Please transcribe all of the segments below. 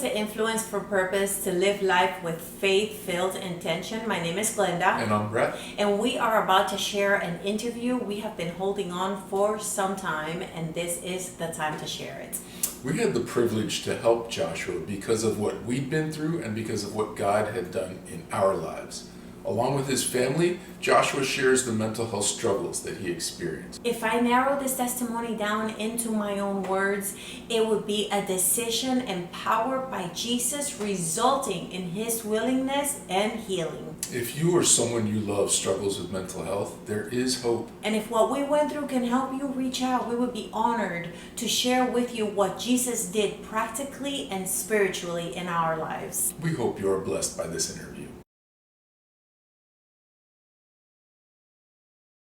to Influence for Purpose, to live life with faith-filled intention. My name is Glenda. And I'm Brett. And we are about to share an interview we have been holding on for some time, and this is the time to share it. We had the privilege to help Joshua because of what we'd been through and because of what God had done in our lives. Along with his family, Joshua shares the mental health struggles that he experienced. If I narrow this testimony down into my own words, it would be a decision empowered by Jesus, resulting in his willingness and healing. If you or someone you love struggles with mental health, there is hope. And if what we went through can help you reach out, we would be honored to share with you what Jesus did practically and spiritually in our lives. We hope you are blessed by this interview.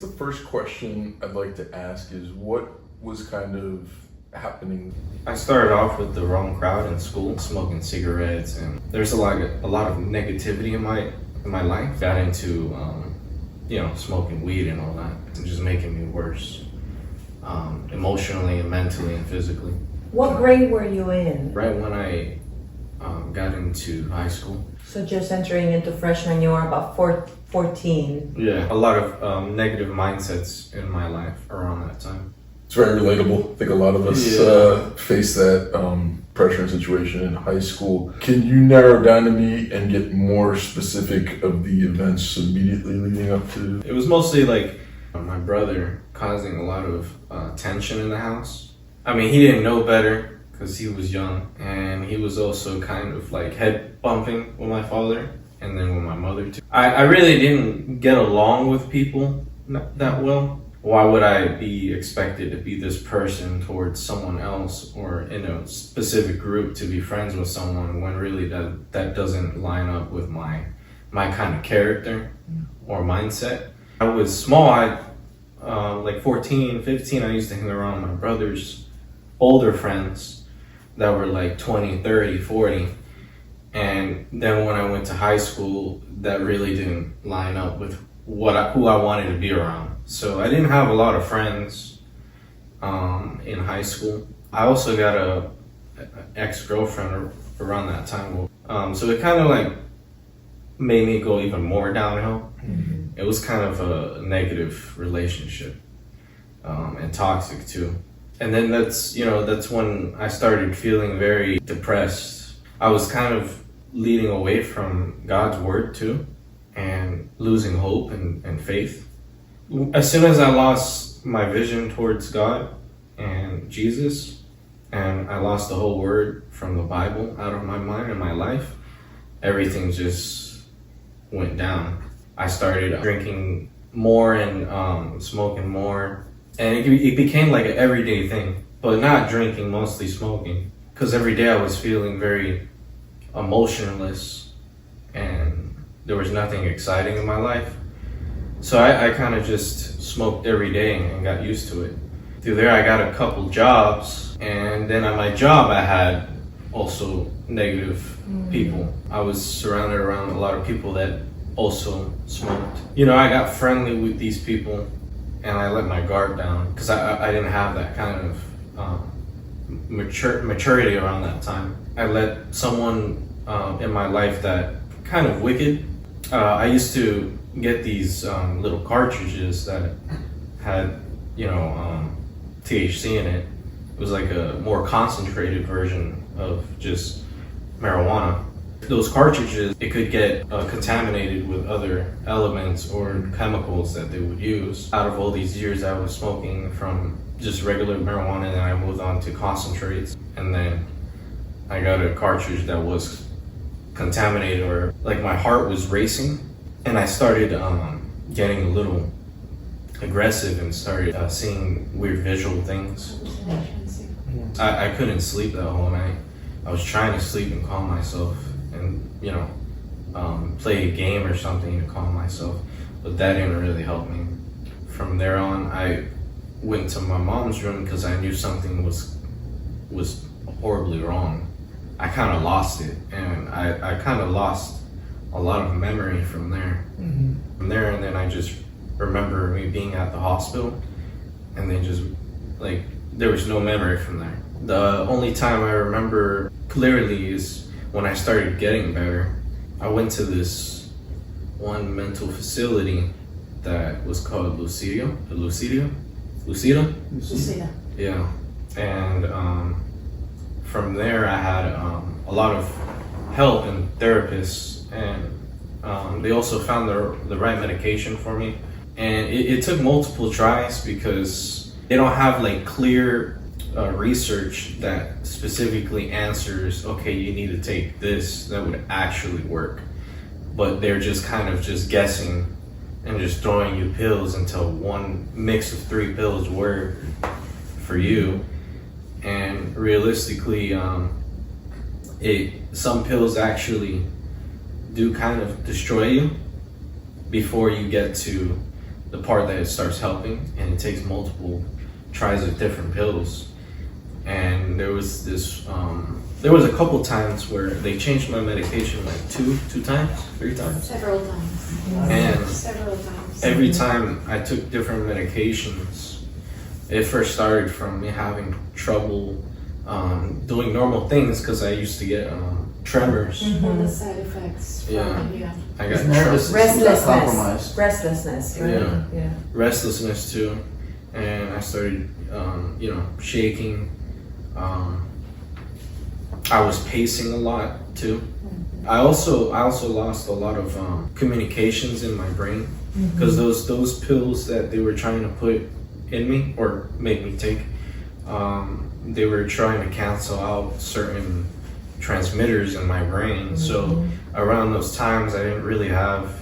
The first question I'd like to ask is, what was kind of happening? I started off with the wrong crowd in school, smoking cigarettes, and there's a lot of negativity in my life. Got into smoking weed and all that, and just making me worse, emotionally and mentally and physically. What grade were you in? Right when I got into high school. So just entering into freshman, you were about 14. Yeah, a lot of negative mindsets in my life around that time. It's very relatable. I think a lot of us face that pressure and situation in high school. Can you narrow down to me and get more specific of the events immediately leading up to? It was mostly like my brother causing a lot of tension in the house. I mean, he didn't know better because he was young, and he was also kind of like head bumping with my father and then with my mother too. I really didn't get along with people that well. Why would I be expected to be this person towards someone else or in a specific group to be friends with someone when really that doesn't line up with my kind of character or mindset? I was small, like 14, 15, I used to hang around my brother's older friends that were like 20, 30, 40. And then when I went to high school, that really didn't line up with who I wanted to be around. So I didn't have a lot of friends in high school. I also got a ex-girlfriend around that time. So it kind of like made me go even more downhill. Mm-hmm. It was kind of a negative relationship and toxic too. And then that's when I started feeling very depressed. I was kind of leading away from God's word too, and losing hope and faith. As soon as I lost my vision towards God and Jesus, and I lost the whole word from the Bible out of my mind and my life, everything just went down. I started drinking more and smoking more. And it became like an everyday thing, but not drinking, mostly smoking. Because every day I was feeling very emotionless and there was nothing exciting in my life. So I kind of just smoked every day and got used to it. Through there I got a couple jobs, and then at my job I had also negative people. I was surrounded around a lot of people that also smoked. I got friendly with these people, and I let my guard down because I didn't have that kind of maturity around that time. I let someone in my life that kind of wicked. I used to get these little cartridges that had THC in it. It was like a more concentrated version of just marijuana. Those cartridges, it could get contaminated with other elements or chemicals that they would use. Out of all these years I was smoking from just regular marijuana, and then I moved on to concentrates, and then I got a cartridge that was contaminated, or like my heart was racing, and I started getting a little aggressive and started seeing weird visual things. I couldn't sleep that whole night. I was trying to sleep and calm myself, and play a game or something to calm myself, but that didn't really help me. From there on, I went to my mom's room because I knew something was horribly wrong. I kind of lost it, and I kind of lost a lot of memory from there. Mm-hmm. From there, and then I just remember me being at the hospital, and then just like there was no memory from there. The only time I remember clearly is when I started getting better, I went to this one mental facility that was called Lucida. Yeah, and from there I had a lot of help and therapists, and they also found the right medication for me. And it took multiple tries because they don't have like clear research that specifically answers, okay, you need to take this that would actually work. But they're just kind of just guessing and just throwing you pills until one mix of 3 pills work for you. And realistically, some pills actually do kind of destroy you before you get to the part that it starts helping, and it takes multiple tries of different pills. And there was a couple times where they changed my medication like two times, 3 times. Several times. And Several times. every time I took different medications, it first started from me having trouble doing normal things because I used to get tremors. All the side effects. Yeah. I got nervous. Restlessness. Restlessness, right? Yeah. Restlessness too, and I started, shaking. I was pacing a lot too. I also lost a lot of communications in my brain because those pills that they were trying to put in me or make me take, they were trying to cancel out certain transmitters in my brain. So around those times, I didn't really have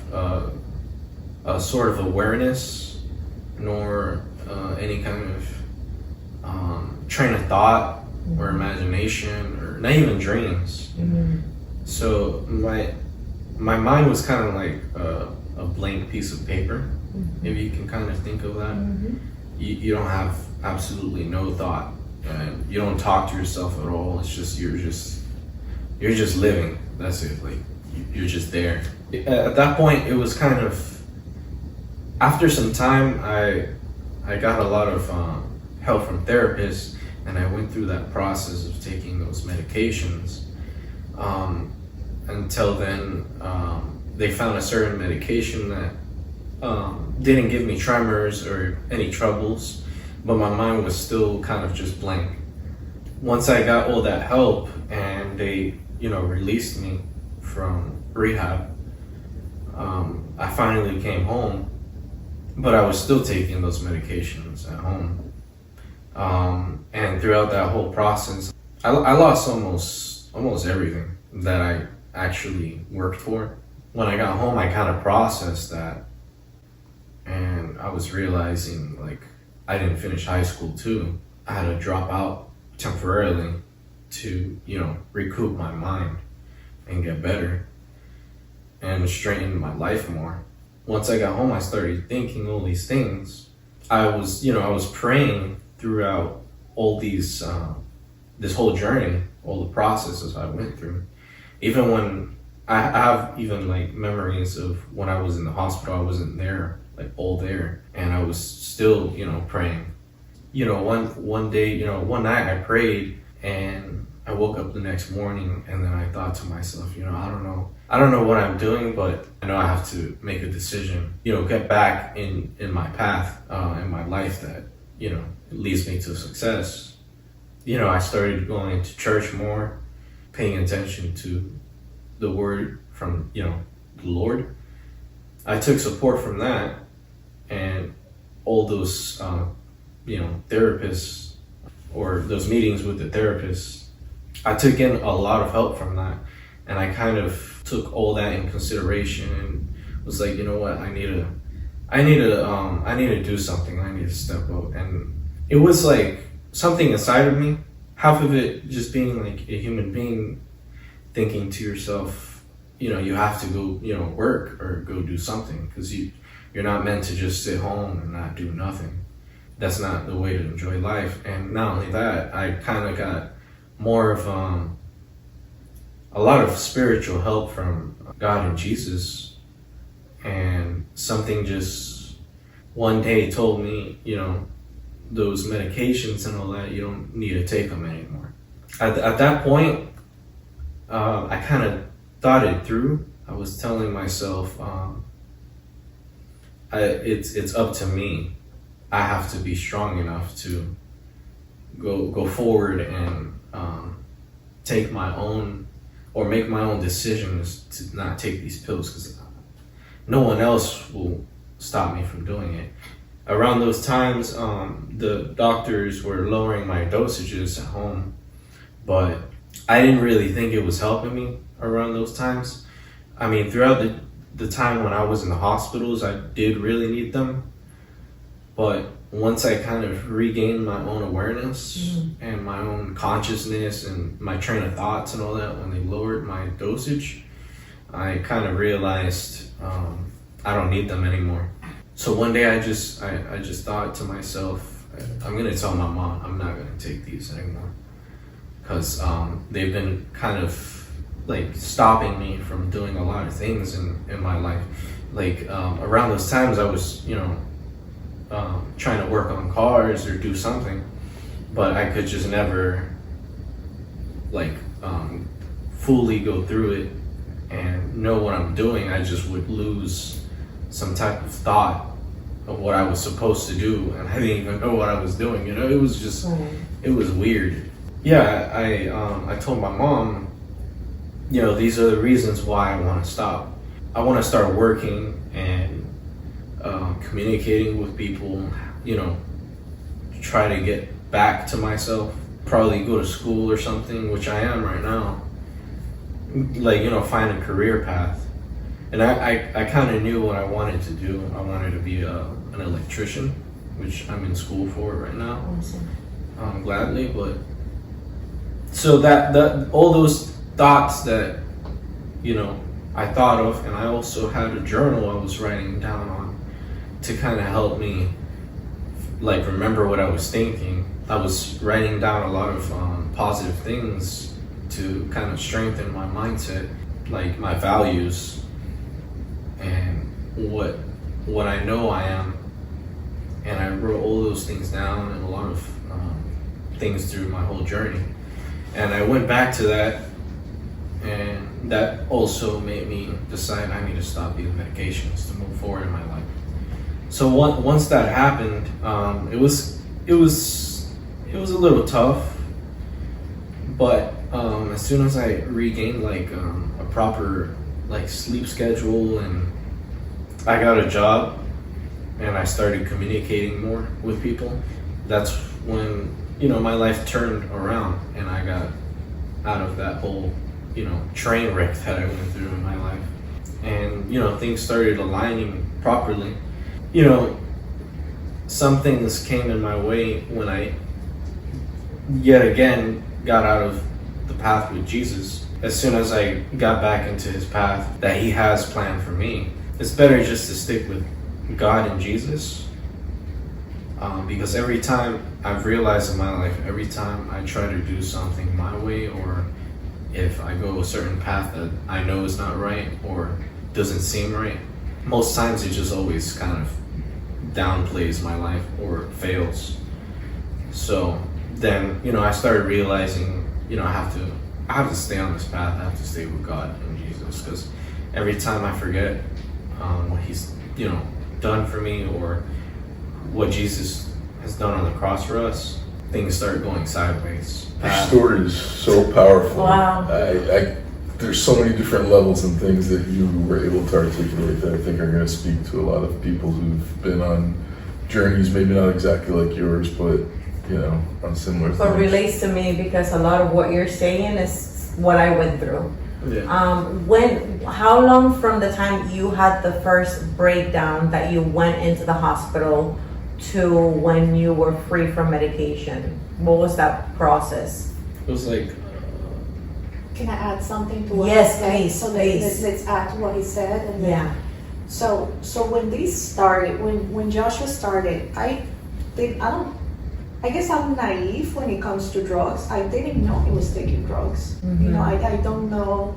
a sort of awareness nor any kind of train of thought or imagination or not even dreams. So my mind was kind of like a blank piece of paper, if you can kind of think of that. You don't have absolutely no thought, and you don't talk to yourself at all. It's just you're just living. That's it. Like you're just there. At that point, it was kind of, after some time, I got a lot of help from therapists, and I went through that process of taking those medications. Until then, they found a certain medication that didn't give me tremors or any troubles, but my mind was still kind of just blank. Once I got all that help and they, released me from rehab, I finally came home, but I was still taking those medications at home. And throughout that whole process, I lost almost everything that I actually worked for. When I got home, I kind of processed that, and I was realizing like I didn't finish high school too. I had to drop out temporarily to, recoup my mind and get better and straighten my life more. Once I got home, I started thinking all these things. I was praying throughout all these, this whole journey, all the processes I went through. Even when I have even like memories of when I was in the hospital, I wasn't there, like all there, and I was still, praying. One day, one night I prayed and I woke up the next morning, and then I thought to myself, I don't know what I'm doing, but I know I have to make a decision, get back in my path, in my life that, leads me to success. I started going to church more, paying attention to the word from, the Lord. I took support from that, and all those, therapists or those meetings with the therapists, I took in a lot of help from that, and I kind of took all that in consideration and was like, what, I need to do something. I need to step up. And it was like something inside of me, half of it just being like a human being thinking to yourself, you have to go, work or go do something, because you're not meant to just sit home and not do nothing. That's not the way to enjoy life. And not only that, I kind of got more of a lot of spiritual help from God and Jesus, and something just one day told me, those medications and all that, you don't need to take them anymore. At that point, I kind of thought it through. I was telling myself, it's up to me. I have to be strong enough to go forward and take my own, or make my own decisions to not take these pills, because no one else will stop me from doing it. Around those times, the doctors were lowering my dosages at home, but I didn't really think it was helping me around those times. I mean, throughout the time when I was in the hospitals, I did really need them. But once I kind of regained my own awareness and my own consciousness and my train of thoughts and all that, when they lowered my dosage, I kind of realized I don't need them anymore. So one day I just thought to myself, I'm gonna tell my mom I'm not gonna take these anymore, because they've been kind of like stopping me from doing a lot of things in my life. Like around those times I was, trying to work on cars or do something, but I could just never fully go through it and know what I'm doing. I just would lose some type of thought of what I was supposed to do, and I didn't even know what I was doing. It was just, it was weird. Yeah, I told my mom, these are the reasons why I want to stop. I want to start working and communicating with people, try to get back to myself, probably go to school or something, which I am right now, find a career path. And I kind of knew what I wanted to do. I wanted to be an electrician, which I'm in school for right now. Awesome. Gladly, but so that all those thoughts that I thought of, and I also had a journal I was writing down on to kind of help me remember what I was thinking. I was writing down a lot of positive things to kind of strengthen my mindset, like my values and what I know I am. And I wrote all those things down, and a lot of things through my whole journey. And I went back to that, and that also made me decide I need to stop these medications to move forward in my life. So once that happened, it was a little tough, but as soon as I regained a proper sleep schedule, and I got a job and I started communicating more with people, that's when my life turned around, and I got out of that whole train wreck that I went through in my life, and things started aligning properly. Some things came in my way when I yet again got out of the path with Jesus. As soon as I got back into his path that he has planned for me, it's better just to stick with God and Jesus, because every time I've realized in my life, every time I try to do something my way, or if I go a certain path that I know is not right or doesn't seem right, most times it just always kind of downplays my life or fails. So then, I started realizing, I have to stay on this path. I have to stay with God and Jesus, because every time I forget what he's, done for me, or what Jesus has done on the cross for us, things start going sideways. Your story is so powerful. Wow. There's so many different levels and things that you were able to articulate that I think are going to speak to a lot of people who've been on journeys, maybe not exactly like yours, but on similar things. But relates to me, because a lot of what you're saying is what I went through. Yeah. How long from the time you had the first breakdown that you went into the hospital to when you were free from medication? What was that process? It was Can I add something to what Yes, he said? please, So please. let's add to what he said. And then, Yeah. So when this started, when Joshua started, I guess I'm naive when it comes to drugs. I didn't know he was taking drugs. Mm-hmm. I don't know.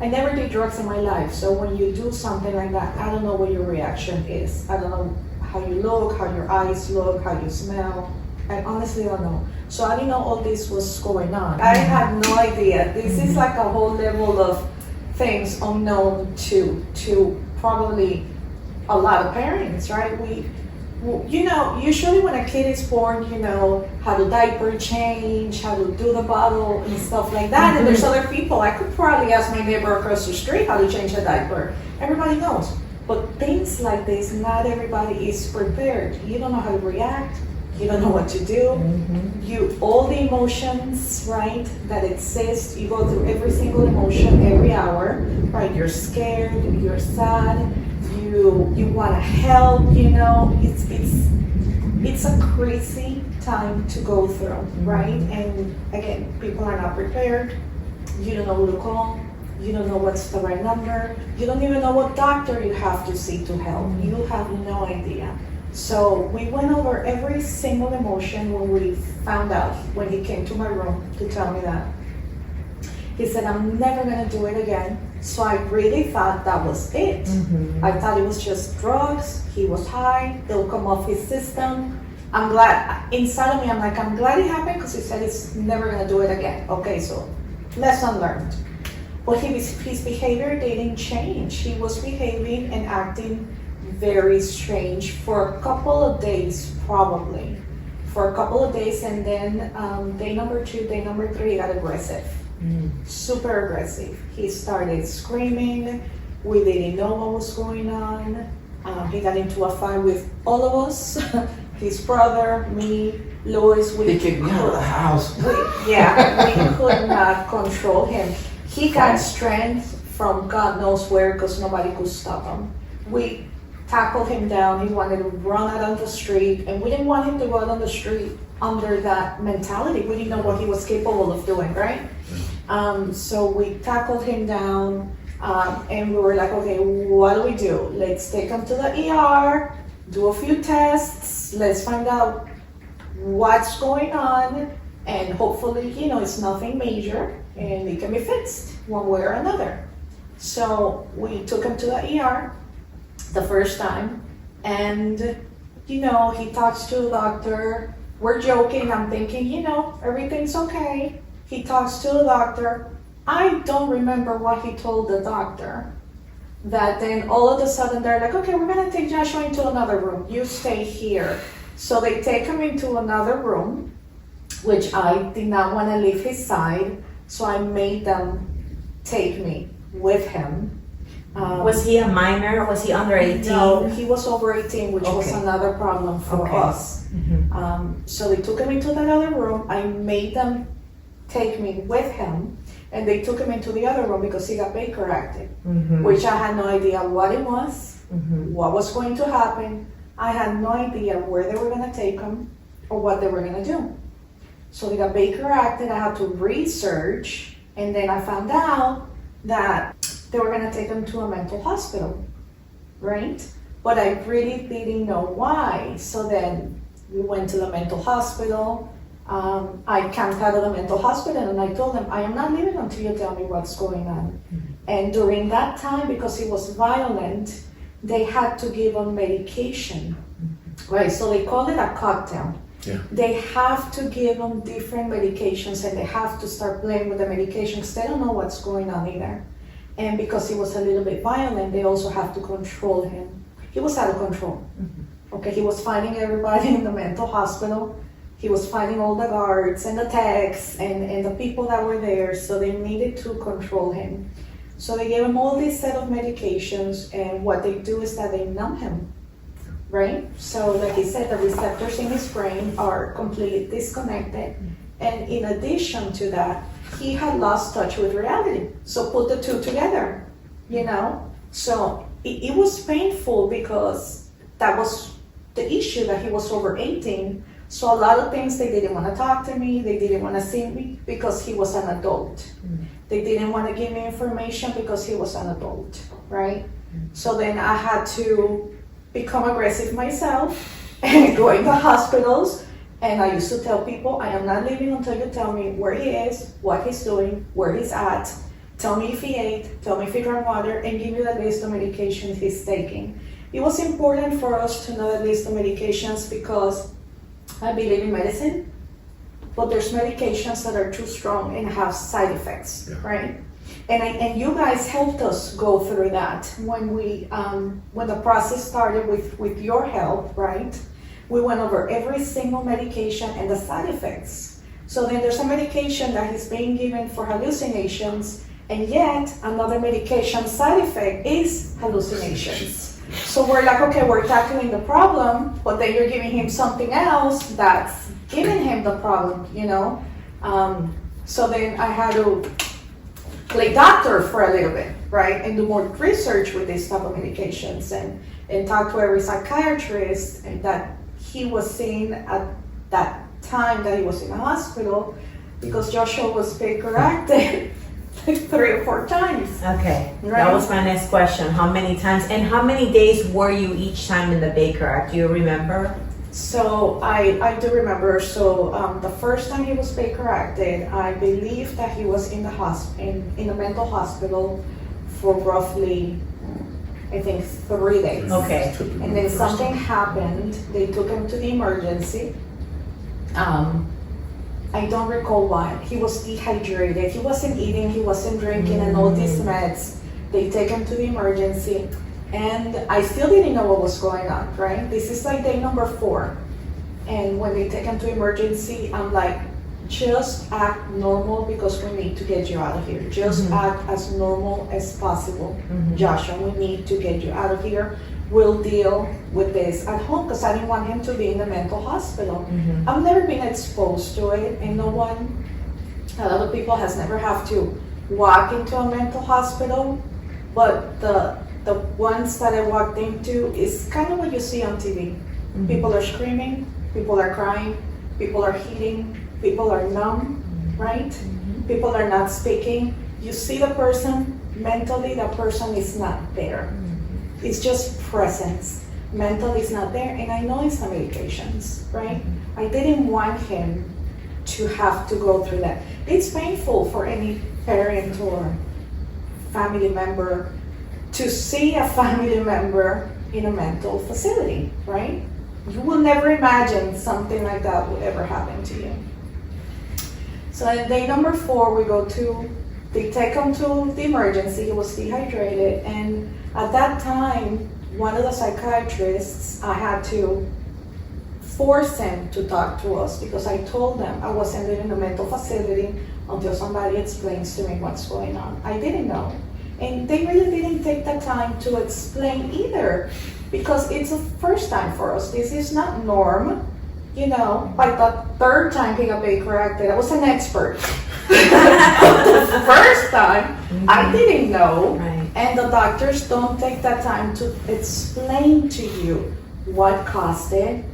I never did drugs in my life. So when you do something like that, I don't know what your reaction is. I don't know how you look, how your eyes look, how you smell. I honestly don't know. So I didn't know all this was going on. I had no idea. This is like a whole level of things unknown to probably a lot of parents, right? Usually when a kid is born, how to diaper change, how to do the bottle and stuff like that. And there's other people. I could probably ask my neighbor across the street how to change a diaper. Everybody knows. But things like this, not everybody is prepared. You don't know how to react. You don't know what to do. All the emotions, right, that exist, you go through every single emotion every hour, right? You're scared, you're sad, you want to help, it's a crazy time to go through, right? And again, people are not prepared. You don't know who to call. You don't know what's the right number. You don't even know what doctor you have to see to help. You have no idea. So we went over every single emotion when we found out, when he came to my room to tell me that. He said, I'm never gonna do it again. So I really thought that was it. I thought it was just drugs, he was high, they'll come off his system. I'm glad, inside of me, I'm like, I'm glad it happened because he said he's never gonna do it again. Okay, so lesson learned. But his behavior didn't change. He was behaving and acting very strange for a couple of days, probably. For a couple of days, and then day number 2, day number 3, he got aggressive. Super aggressive. He started screaming. We didn't know what was going on. He got into a fight with all of us, his brother, me, Louis. He kicked me out of the house. We could not control him. He got strength from God knows where because nobody could stop him. We tackled him down. He wanted to run out on the street, and we didn't want him to go out on the street under that mentality. We didn't know what he was capable of doing, right? So we tackled him down, and we were like, okay, what do we do? Let's take him to the ER, do a few tests, let's find out what's going on, and hopefully, it's nothing major, and it can be fixed one way or another. So we took him to the ER the first time, and he talks to the doctor. We're joking, I'm thinking, everything's okay. He talks to the doctor. I don't remember what he told the doctor. That then all of a sudden they're like, okay, we're gonna take Joshua into another room. You stay here. So they take him into another room, which I did not want to leave his side. So I made them take me with him. Was he a minor? Was he under 18? No, he was over 18, which was another problem for us. So they took him into another room. I made them take me with him, and they took him into the other room because he got Baker acted, which I had no idea what it was, what was going to happen. I had no idea where they were going to take him or what they were going to do. So they got Baker acted. I had to research, and then I found out that they were going to take him to a mental hospital, right? But I really didn't know why. So then we went to the mental hospital. I camped out of the mental hospital, and I told them, I am not leaving until you tell me what's going on. And during that time, because he was violent, they had to give him medication, right? So they call it a cocktail. They have to give him different medications, and they have to start playing with the medications. They don't know what's going on either. And because he was a little bit violent, they also have to control him. He was out of control. Okay, he was fighting everybody in the mental hospital. He was fighting all the guards and the techs and the people that were there, so they needed to control him. So they gave him all these set of medications, and what they do is that they numb him, right? So like he said, the receptors in his brain are completely disconnected. And in addition to that, he had lost touch with reality. So put the two together, So it was painful because that was the issue, that he was over 18. So a lot of things, they didn't want to talk to me, they didn't want to see me because he was an adult. They didn't want to give me information because he was an adult, right? So then I had to become aggressive myself and go into hospitals. And I used to tell people, I am not leaving until you tell me where he is, what he's doing, where he's at. Tell me if he ate, tell me if he drank water, and give you the list of medications he's taking. It was important for us to know the list of medications because I believe in medicine, but there's medications that are too strong and have side effects, right? And you guys helped us go through that when when the process started with your help, right? We went over every single medication and the side effects. So then there's a medication that is being given for hallucinations, and yet another medication side effect is hallucinations. So we're like, okay, we're tackling the problem, but then you're giving him something else that's giving him the problem, you know? So then I had to play doctor for a little bit, right? And do more research with these type of medications and talk to every psychiatrist and that he was seeing at that time that he was in the hospital, because Joshua was Baker acted like 3 or 4 times. Okay, Right. that was my next question. How many times and how many days were you each time in the Baker Act? Do you remember? So I do remember. So the first time he was Baker acted, I believe that he was in the in a mental hospital for roughly, I think, 3 days. Okay. And then something happened. They took him to the emergency. I don't recall why. He was dehydrated. He wasn't eating. He wasn't drinking, and all these meds. They take him to the emergency. And I still didn't know what was going on, right? This is like day number 4. And when they take him to emergency, I'm like, just act normal because we need to get you out of here. Just act as normal as possible. Joshua, we need to get you out of here. We'll deal with this at home, because I didn't want him to be in the mental hospital. I've never been exposed to it, and a lot of people has never have to walk into a mental hospital, but the ones that I walked into is kind of what you see on TV. People are screaming, people are crying, people are hitting, people are numb, right? People are not speaking. You see the person, mentally the person is not there. It's just presence. Mentally it's not there, and I know it's the medications, right? I didn't want him to have to go through that. It's painful for any parent or family member to see a family member in a mental facility, right? You will never imagine something like that would ever happen to you. So on day number 4, they take him to the emergency. He was dehydrated, and at that time, one of the psychiatrists, I had to force him to talk to us, because I told them I wasn't in a mental facility until somebody explains to me what's going on. I didn't know. And they really didn't take the time to explain either, because it's the first time for us. This is not norm. You know, by the 3rd time he got Baker acted, I was an expert. The first time, I didn't know. Right. And the doctors don't take that time to explain to you what caused it,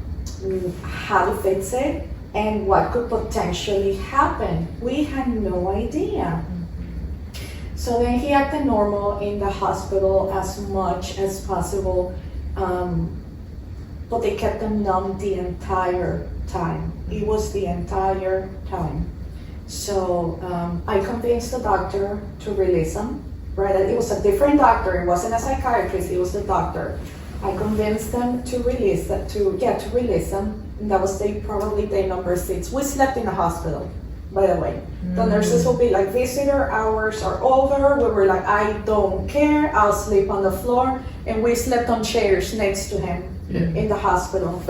how to fix it, and what could potentially happen. We had no idea. So then he acted normal in the hospital as much as possible, but they kept him numb the entire time. It was the entire time. So I convinced the doctor to release him, right? It was a different doctor. It wasn't a psychiatrist. It was the doctor. I convinced them to release him. And that was probably day number 6. We slept in the hospital, by the way. The nurses will be like, visitor hours are over. We were like, I don't care. I'll sleep on the floor. And we slept on chairs next to him in the hospital.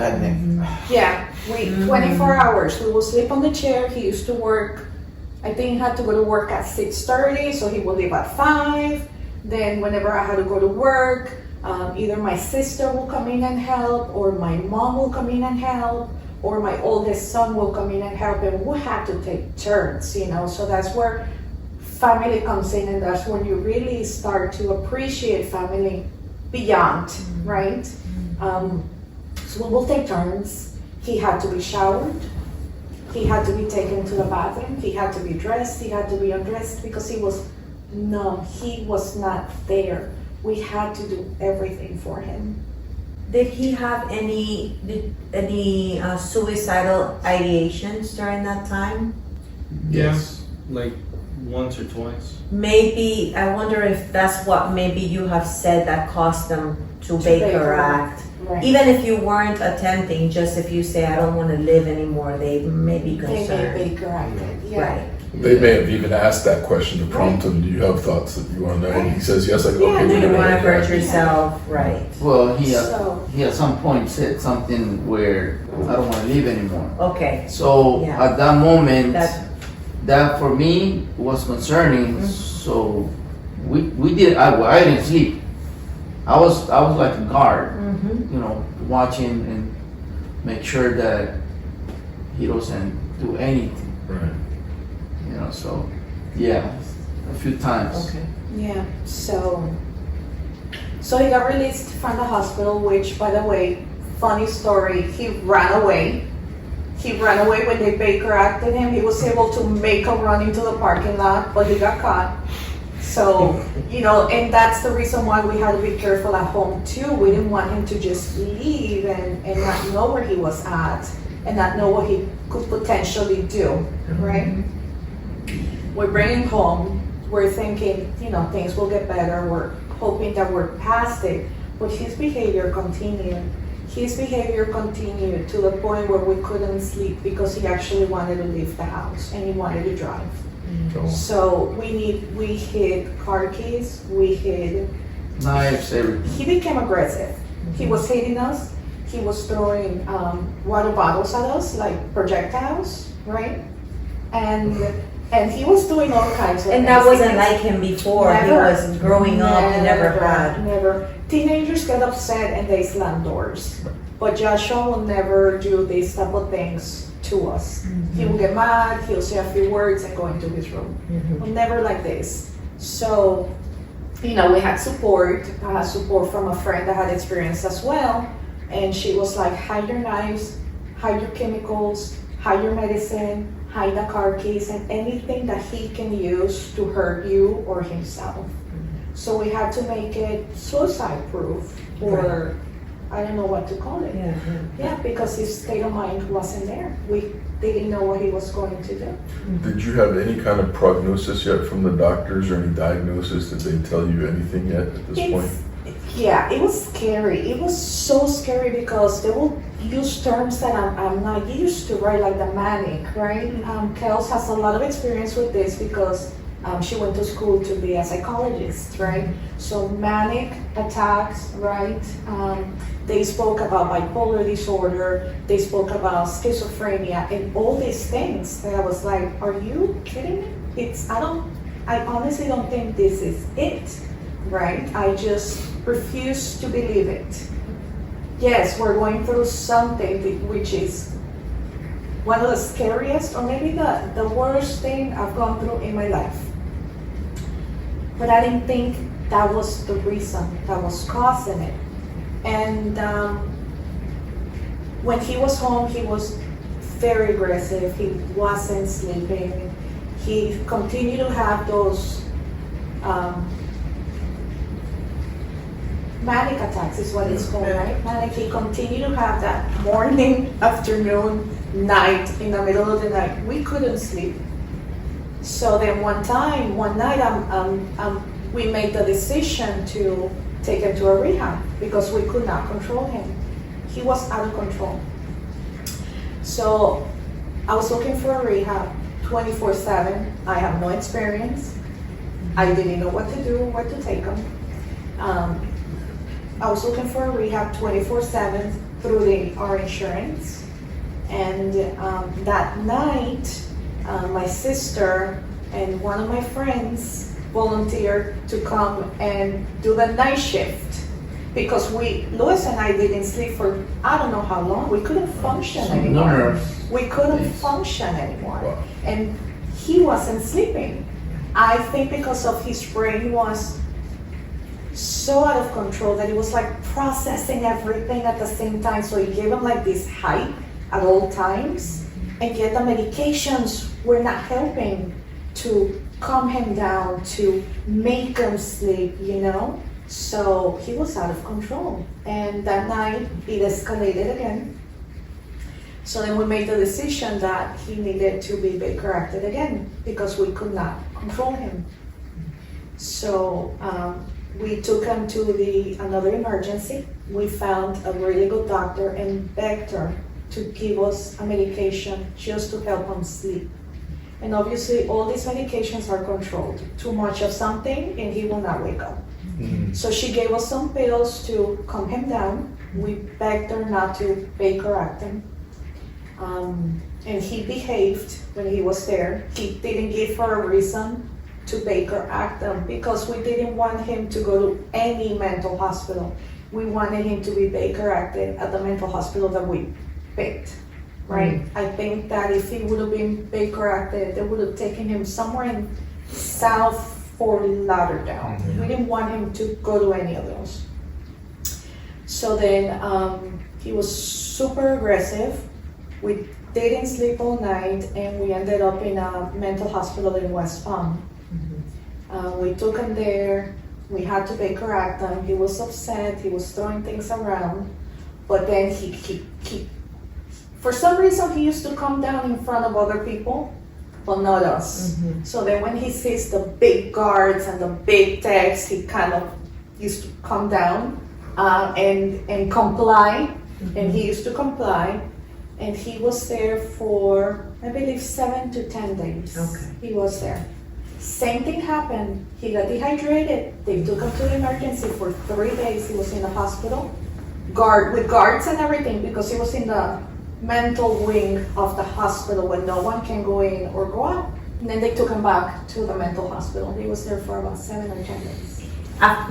Yeah, 24 hours. We will sleep on the chair. He used to work, I think he had to go to work at 6:30, so he would leave at 5. Then whenever I had to go to work, either my sister will come in and help, or my mom will come in and help, or my oldest son will come in and help, and we had to take turns, you know. So that's where family comes in, and that's when you really start to appreciate family beyond, right? So we will take turns. He had to be showered. He had to be taken to the bathroom. He had to be dressed. He had to be undressed, because he was numb. He was not there. We had to do everything for him. Did he have any suicidal ideations during that time? Yes. Like once or twice. Maybe, I wonder if that's what maybe you have said that caused them to Baker Act. Right. Even if you weren't attempting, just if you say, I don't want to live anymore, they may be They concerned. may be corrected. Yeah. Right. They may have even asked that question to prompt him, do you have thoughts that you want to know? And he says yes, like, Yeah, okay. they You we're don't want to gonna hurt do that. yourself, right? Well, he So- at some point said something where I don't want to live anymore. Okay. So Yeah. at that moment, That's- that for me was concerning. So we did. I didn't sleep. I was like a guard, you know, watching and make sure that he doesn't do anything. Right. You know, so yeah, a few times. Okay. Yeah, so he got released from the hospital, which, by the way, funny story, he ran away. He ran away when they Baker acted him. He was able to make a run into the parking lot, but he got caught. So, you know, and that's the reason why we had to be careful at home too. We didn't want him to just leave and not know where he was at and not know what he could potentially do, right? We bring him home. We're thinking, you know, things will get better. We're hoping that we're past it. But his behavior continued. His behavior continued to the point where we couldn't sleep because he actually wanted to leave the house and he wanted to drive. So, So we hid car keys, we hid, Knives, everything. he became aggressive. He was hitting us, he was throwing water bottles at us, like projectiles, right? And he was doing all kinds of And that things. wasn't like him before. He Never. was growing up, he never had. Never. Teenagers get upset and they slam doors. But Joshua will never do these type of things to us. He will get mad, he'll say a few words and go into his room. Well, never like this. So, you know, we had support from a friend that had experience as well. And she was like, hide your knives, hide your chemicals, hide your medicine, hide the car keys and anything that he can use to hurt you or himself. So we had to make it suicide proof, or I don't know what to call it. Yeah, yeah. Yeah, because his state of mind wasn't there. We didn't know what he was going to do. did you have any kind of prognosis yet from the doctors or any diagnosis? Did they tell you anything yet at this point? Yeah, it was scary. It was so scary because they will use terms that I'm not used to, right? Like the manic, right? Kels has a lot of experience with this because she went to school to be a psychologist, right? So manic attacks, right? They spoke about bipolar disorder. They spoke about schizophrenia and all these things. And I was like, are you kidding me? I honestly don't think this is it, right? I just refuse to believe it. Yes, we're going through something which is one of the scariest or maybe the worst thing I've gone through in my life. But I didn't think that was the reason that was causing it. And when he was home, he was very aggressive. He wasn't sleeping. He continued to have those manic attacks is what it's called, right? Manic. He continued to have that morning, afternoon, night, in the middle of the night. We couldn't sleep. So then one night, we made the decision to take him to a rehab because we could not control him. He was out of control. So I was looking for a rehab 24/7. I have no experience. I didn't know what to do, where to take him. I was looking for a rehab 24/7 through our insurance. And that night, my sister and one of my friends volunteered to come and do the night shift because Louis and I didn't sleep for I don't know how long. We couldn't function anymore. Nerves. We couldn't function anymore. And he wasn't sleeping. I think because of his brain was so out of control that he was like processing everything at the same time. So he gave him like this hype at all times. And yet the medications were not helping to calm him down, to make him sleep, you know? So he was out of control. And that night it escalated again. So then we made the decision that he needed to be Baker acted again because we could not control him. So We took him to another emergency. We found a really good doctor and begged her to give us a medication just to help him sleep. And obviously all these medications are controlled. Too much of something and he will not wake up. So she gave us some pills to calm him down. We begged her not to Baker-act him. And he behaved when he was there. He didn't give her a reason to Baker-act him because we didn't want him to go to any mental hospital. We wanted him to be Baker-acted at the mental hospital that we picked, right? I think that if he would have been Baker-acted, they would have taken him somewhere in South Fort Lauderdale. We didn't want him to go to any of those. So then he was super aggressive. We didn't sleep all night and we ended up in a mental hospital in West Palm. We took him there. We had to Baker-act him. He was upset. He was throwing things around. But then he for some reason, he used to come down in front of other people, but not us. So then when he sees the big guards and the big techs, he kind of used to come down and comply. And he used to comply. And he was there for, I believe, 7 to 10 days. He was there. Same thing happened. He got dehydrated. They took him to the emergency for 3 days. He was in the hospital, with guards and everything, because he was in the mental wing of the hospital where no one can go in or go out. And then they took him back to the mental hospital. He was there for about 7 or 10 days.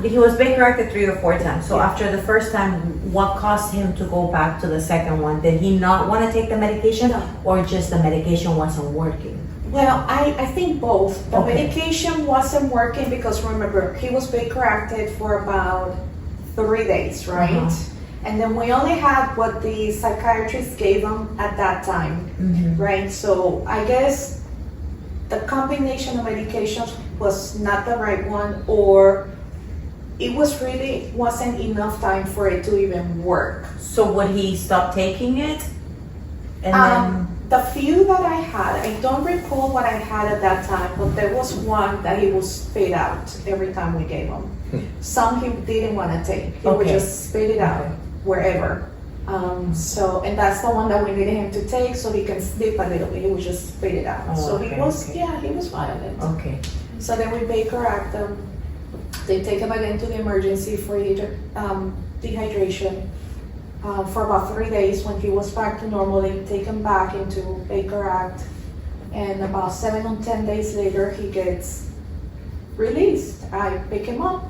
He was Baker-acted 3 or 4 times. So after the first time, what caused him to go back to the second one? Did he not want to take the medication, or just the medication wasn't working? Well, I think both. The medication wasn't working because, remember, he was Baker-acted for about 3 days, right? And then we only had what the psychiatrist gave him at that time, right? So I guess the combination of medications was not the right one, or it wasn't enough time for it to even work. So would he stop taking it? And then the few that I had, I don't recall what I had at that time, but there was one that he would spit out every time we gave him. Some he didn't want to take. He would just spit it out wherever. And that's the one that we needed him to take so he can sleep a little bit. He would just spit it out. He was violent. So then we Baker-act him. They take him again to the emergency for dehydration. For about 3 days. When he was back to normal, they take him back into Baker-act. And about 7 or 10 days later, he gets released. I pick him up.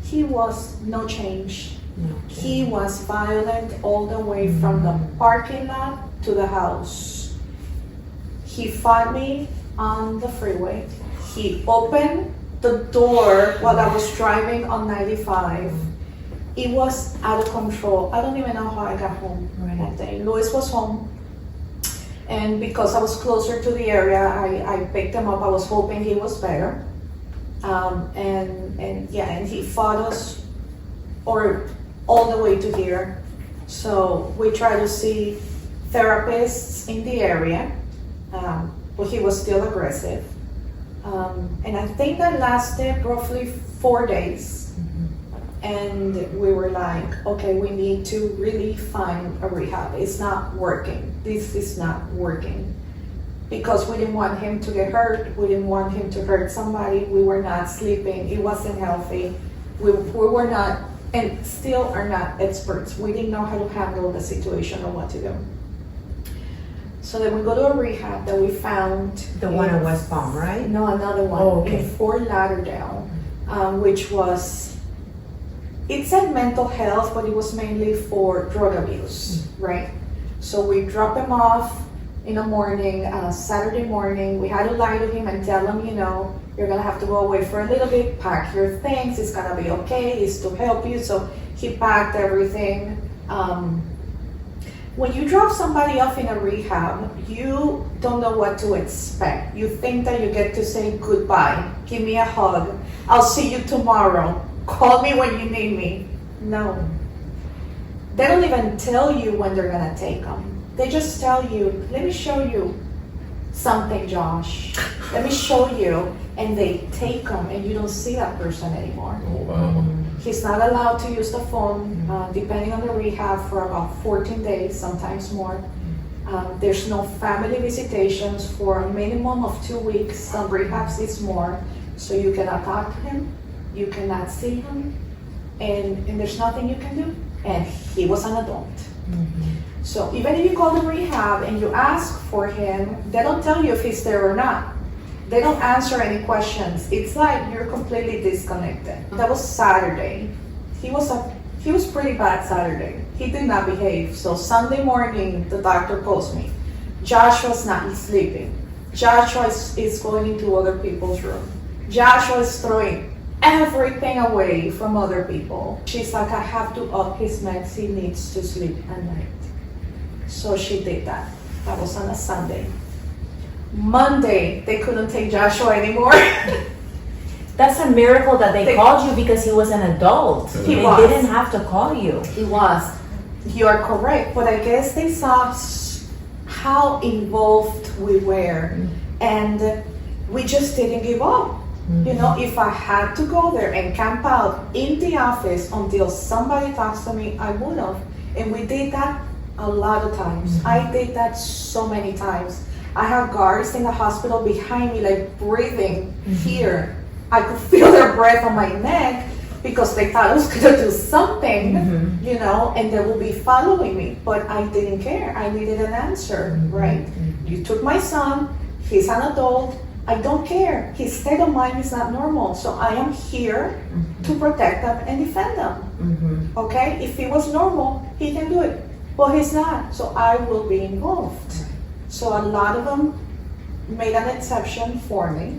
He was no change. He was violent all the way from the parking lot to the house. He fought me on the freeway. He opened the door while I was driving on 95. It was out of control. I don't even know how I got home that day. Louis was home. And because I was closer to the area, I picked him up. I was hoping he was better. And he fought us all the way to here. So we tried to see therapists in the area, but he was still aggressive. And I think that lasted roughly 4 days. And we were like, okay, we need to really find a rehab. It's not working. This is not working. Because we didn't want him to get hurt. We didn't want him to hurt somebody. We were not sleeping. It wasn't healthy. We were not, and still are not, experts. We didn't know how to handle the situation or what to do. So then we go to a rehab that we found. The one in West Palm, right? No, another one in Fort Lauderdale, which was, it said mental health, but it was mainly for drug abuse, right? So we drop him off in the morning, Saturday morning. We had to lie to him and tell him, you're gonna have to go away for a little bit, pack your things, it's gonna be okay, it's to help you. So he packed everything. When you drop somebody off in a rehab, you don't know what to expect. You think that you get to say goodbye, give me a hug, I'll see you tomorrow, call me when you need me. No. They don't even tell you when they're gonna take them. They just tell you, let me show you. something, Josh. Let me show you. And they take him, and you don't see that person anymore. Oh, wow. He's not allowed to use the phone, depending on the rehab, for about 14 days, sometimes more. There's no family visitations for a minimum of 2 weeks. Some rehabs is more. So you cannot talk to him, you cannot see him, and there's nothing you can do. And he was an adult. So even if you call the rehab and you ask for him, they don't tell you if he's there or not. They don't answer any questions. It's like you're completely disconnected. That was Saturday. He was pretty bad Saturday. He did not behave. So Sunday morning, the doctor calls me. Joshua's not sleeping. Joshua is going into other people's room. Joshua is throwing everything away from other people. She's like, I have to up his meds. He needs to sleep at night. So she did that. That was on a Sunday. Monday, they couldn't take Joshua anymore. That's a miracle that they called you because he was an adult. He They was. didn't have to call you. He was. You are correct, but I guess they saw how involved we were, and we just didn't give up. You know, if I had to go there and camp out in the office until somebody talks to me, I would have. And we did that a lot of times. I did that so many times. I have guards in the hospital behind me, like breathing here. I could feel their breath on my neck because they thought I was gonna do something, you know, and they will be following me. But I didn't care. I needed an answer, right? You took my son, he's an adult. I don't care. His state of mind is not normal. So I am here to protect them and defend them. Okay? If he was normal, he can do it. But he's not. So I will be involved. So a lot of them made an exception for me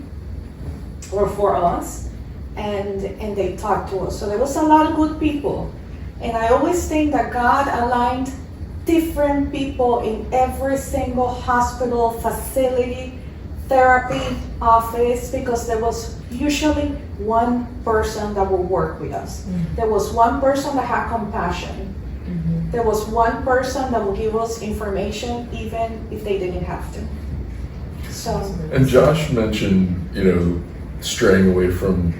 or for us, and they talked to us. So there was a lot of good people. And I always think that God aligned different people in every single hospital, facility, therapy office, because there was usually one person that would work with us. There was one person that had compassion. There was one person that would give us information even if they didn't have to. So. And Josh mentioned, you know, straying away from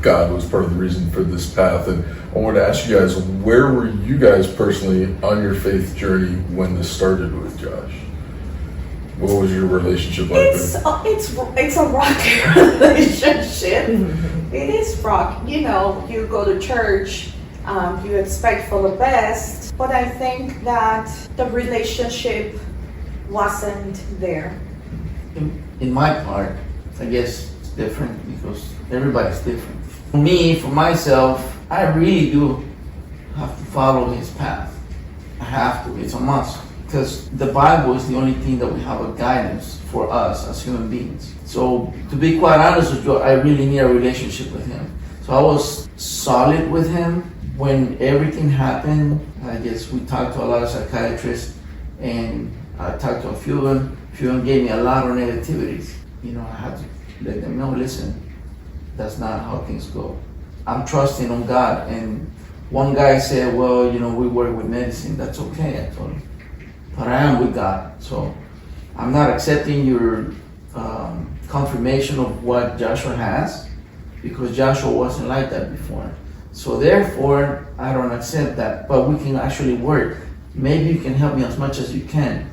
God was part of the reason for this path. And I wanted to ask you guys, where were you guys personally on your faith journey when this started with Josh? What was your relationship like? It's a rocky relationship. It is rock. You know, you go to church, you expect for the best, but I think that the relationship wasn't there. In my part, I guess it's different because everybody's different. For me, for myself, I really do have to follow his path. I have to, it's a must. Because the Bible is the only thing that we have a guidance for us as human beings. So to be quite honest with you, I really need a relationship with him. So I was solid with him when everything happened. I guess we talked to a lot of psychiatrists, and I talked to a few of them. A few of them gave me a lot of negativities. You know, I had to let them know, listen, that's not how things go. I'm trusting on God. And one guy said, well, you know, we work with medicine. That's okay, I told him. But I am with God, so I'm not accepting your confirmation of what Joshua has, because Joshua wasn't like that before. So therefore, I don't accept that, but we can actually work. Maybe you can help me as much as you can.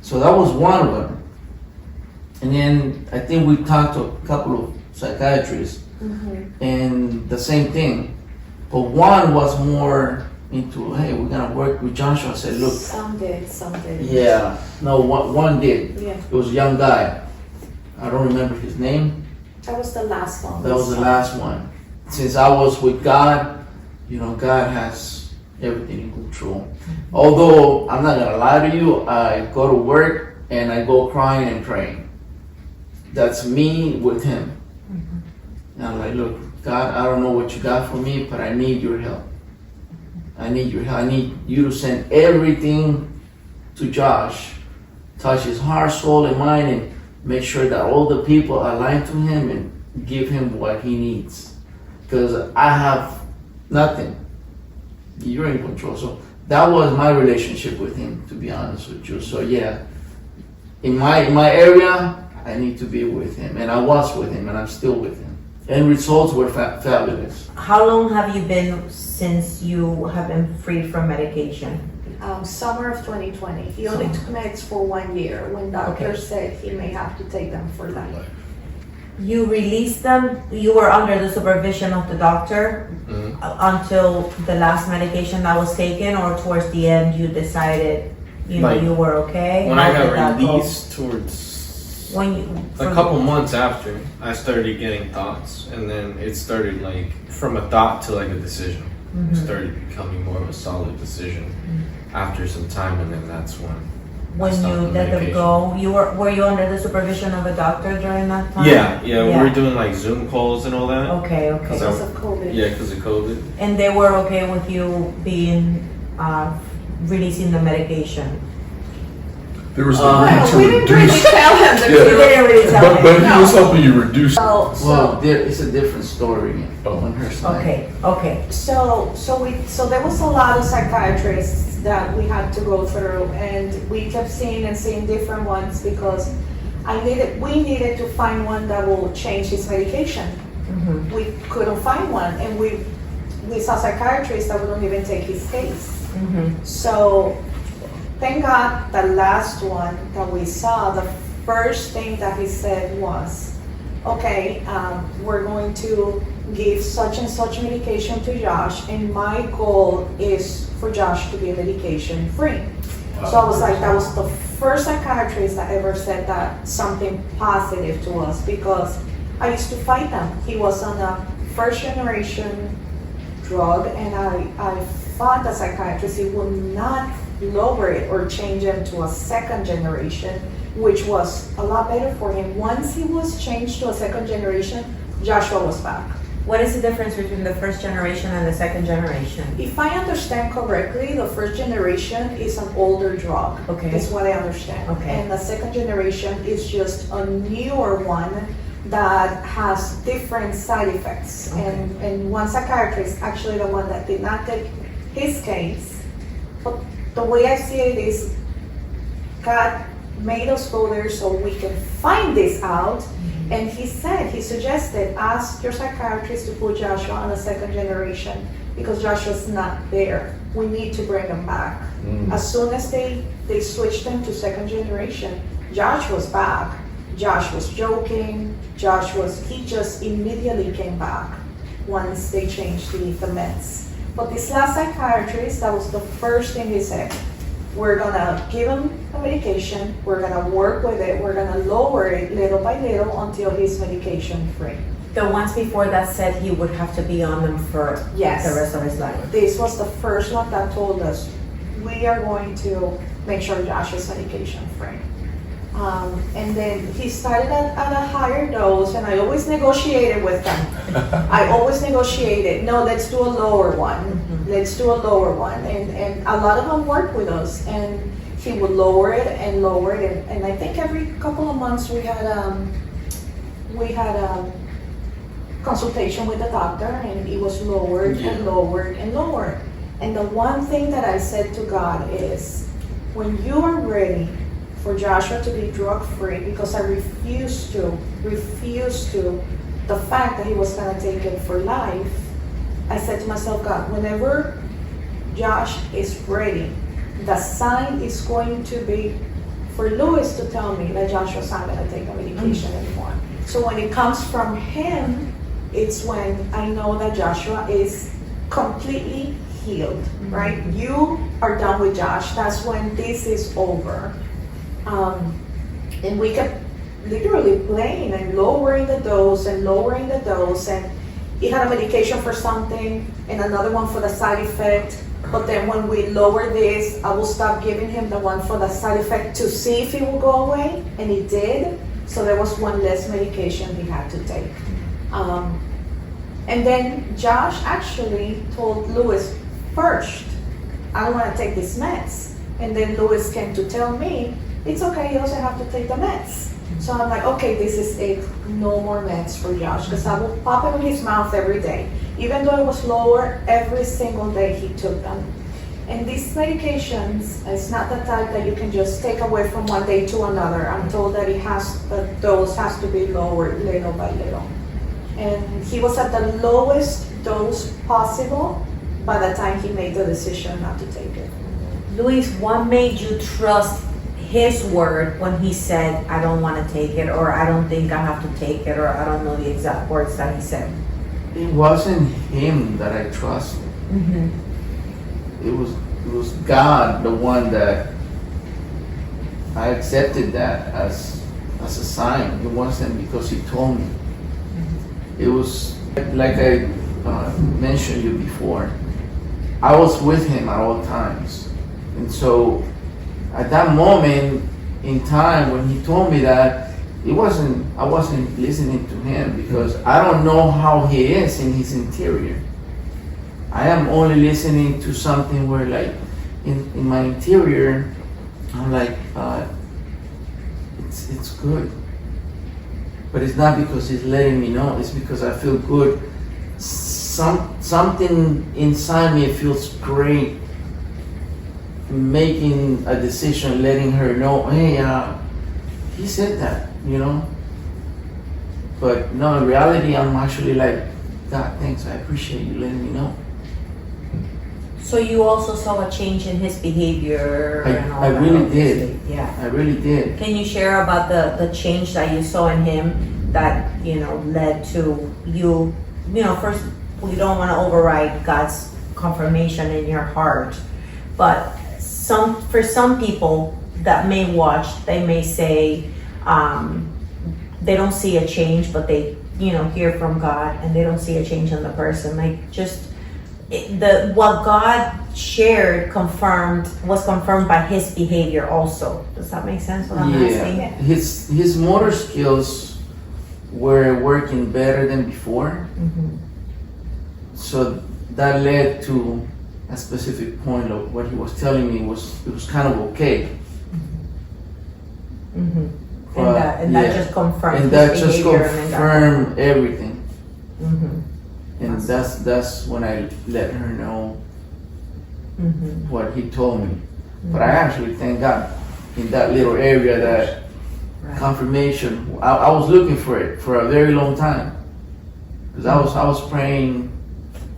So that was one of them. And then I think we talked to a couple of psychiatrists, and the same thing. But one was more into, hey, we're gonna work with Joshua. I said, look. Some did. Yeah, no, one did. Yeah. It was a young guy. I don't remember his name. That was the last one. That was the last one. Since I was with God, you know, God has everything in control. Although, I'm not gonna lie to you, I go to work and I go crying and praying. That's me with him. And I'm like, look, God, I don't know what you got for me, but I need your help. I need your help. I need you to send everything to Josh, touch his heart, soul, and mind, and make sure that all the people align to him and give him what he needs. Because I have nothing. You're in control. So that was my relationship with him, to be honest with you. So yeah, in my area, I need to be with him, and I was with him, and I'm still with him. And results were fabulous. How long have you been since you have been free from medication? Summer of 2020. He only took meds for 1 year when doctors said he may have to take them for life. You released them, you were under the supervision of the doctor until the last medication that was taken, or towards the end you decided you were okay? When How I did that got go? released towards a from- couple months after, I started getting thoughts, and then it started like from a thought to like a decision. It started becoming more of a solid decision after some time, and then that's when When stopped you the let them medication. go, were you under the supervision of a doctor during that time? Yeah, we were doing like Zoom calls and all that. Okay, okay. Because of COVID. Yeah, because of COVID. And they were okay with you being releasing the medication? There was a Well, need to we didn't really reduce. tell him the Yeah. You truth. didn't really tell But me. he was helping you reduce. So, Well, it's a different story on her side. Okay. So there was a lot of psychiatrists that we had to go through, and we kept seeing different ones because we needed to find one that will change his medication. We couldn't find one, and we saw psychiatrists that wouldn't even take his case. So thank God the last one that we saw, the first thing that he said was, okay, we're going to give such and such medication to Josh, and my goal is for Josh to be medication free. So I was like, that was the first psychiatrist that ever said that something positive to us, because I used to fight them. He was on a first generation drug, and I fought the psychiatrist. He would not lower it or change him to a second generation, which was a lot better for him. Once he was changed to a second generation, Joshua was back. What is the difference between the first generation and the second generation? If I understand correctly, the first generation is an older drug. Okay. That's what I understand. Okay. And the second generation is just a newer one that has different side effects. Okay. And one psychiatrist, actually the one that did not take his case, but the way I see it is God made us go there so we can find this out. And he suggested, ask your psychiatrist to put Joshua on a second generation because Joshua's not there. We need to bring him back. As soon as they switched him to second generation, Josh was back. Josh was joking. He just immediately came back once they changed the meds. But this last psychiatrist, that was the first thing he said. We're gonna give him a medication, we're gonna work with it, we're gonna lower it little by little until he's medication free. The ones before that said he would have to be on them for Yes. the rest of his life. This was the first one that told us, we are going to make sure Josh is medication free. And then he started at a higher dose, and I always negotiated with him. No, let's do a lower one. Let's do a lower one. And a lot of them worked with us, and he would lower it and lower it. And I think every couple of months we had a consultation with the doctor, and it was lowered and lowered and lowered. And the one thing that I said to God is, when you are ready for Joshua to be drug free, because I refused to, the fact that he was gonna take it for life, I said to myself, God, whenever Josh is ready, the sign is going to be for Lewis to tell me that Joshua's not gonna take the medication anymore. So when it comes from him, it's when I know that Joshua is completely healed, right? You are done with Josh. That's when this is over. And we kept literally playing and lowering the dose, and he had a medication for something and another one for the side effect. But then when we lower this, I will stop giving him the one for the side effect to see if it will go away, and it did. So there was one less medication he had to take. And then Josh actually told Lewis first, I don't want to take these meds. And then Lewis came to tell me, it's okay, he doesn't have to take the meds. So I'm like, okay, this is it, no more meds for Josh, because I will pop it in his mouth every day. Even though it was lower, every single day he took them. And these medications, it's not the type that you can just take away from one day to another. I'm told that the dose has to be lowered little by little. And he was at the lowest dose possible by the time he made the decision not to take it. Luis, what made you trust his word when he said, I don't want to take it, or I don't think I have to take it, or I don't know the exact words that he said? It wasn't him that I trusted. It was God, the one that I accepted that as a sign. It wasn't because he told me. It was like I mentioned you before. I was with him at all times, and so at that moment in time when he told me that, I wasn't listening to him, because I don't know how he is in his interior. I am only listening to something where, like, in my interior, I'm like, it's good. But it's not because he's letting me know, it's because I feel good. Something inside me feels great making a decision, letting her know, hey, he said that, you know. But no, in reality, I'm actually like, God, thanks, I appreciate you letting me know. So you also saw a change in his behavior and all I that? really did. Yeah. I really did. Can you share about the change that you saw in him that, led to you, first, we don't want to override God's confirmation in your heart, but for some people that may watch, they may say they don't see a change, but they, hear from God and they don't see a change in the person. Like, just what God shared was confirmed by his behavior also. Does that make sense what I'm asking? Yeah, his motor skills were working better than before. So that led to a specific point of what he was telling me it was kind of okay. And that just confirmed and his that just behavior confirmed everything. And that's when I let her know what he told me. But I actually thank God in that little area, that confirmation. I was looking for it for a very long time, because I was praying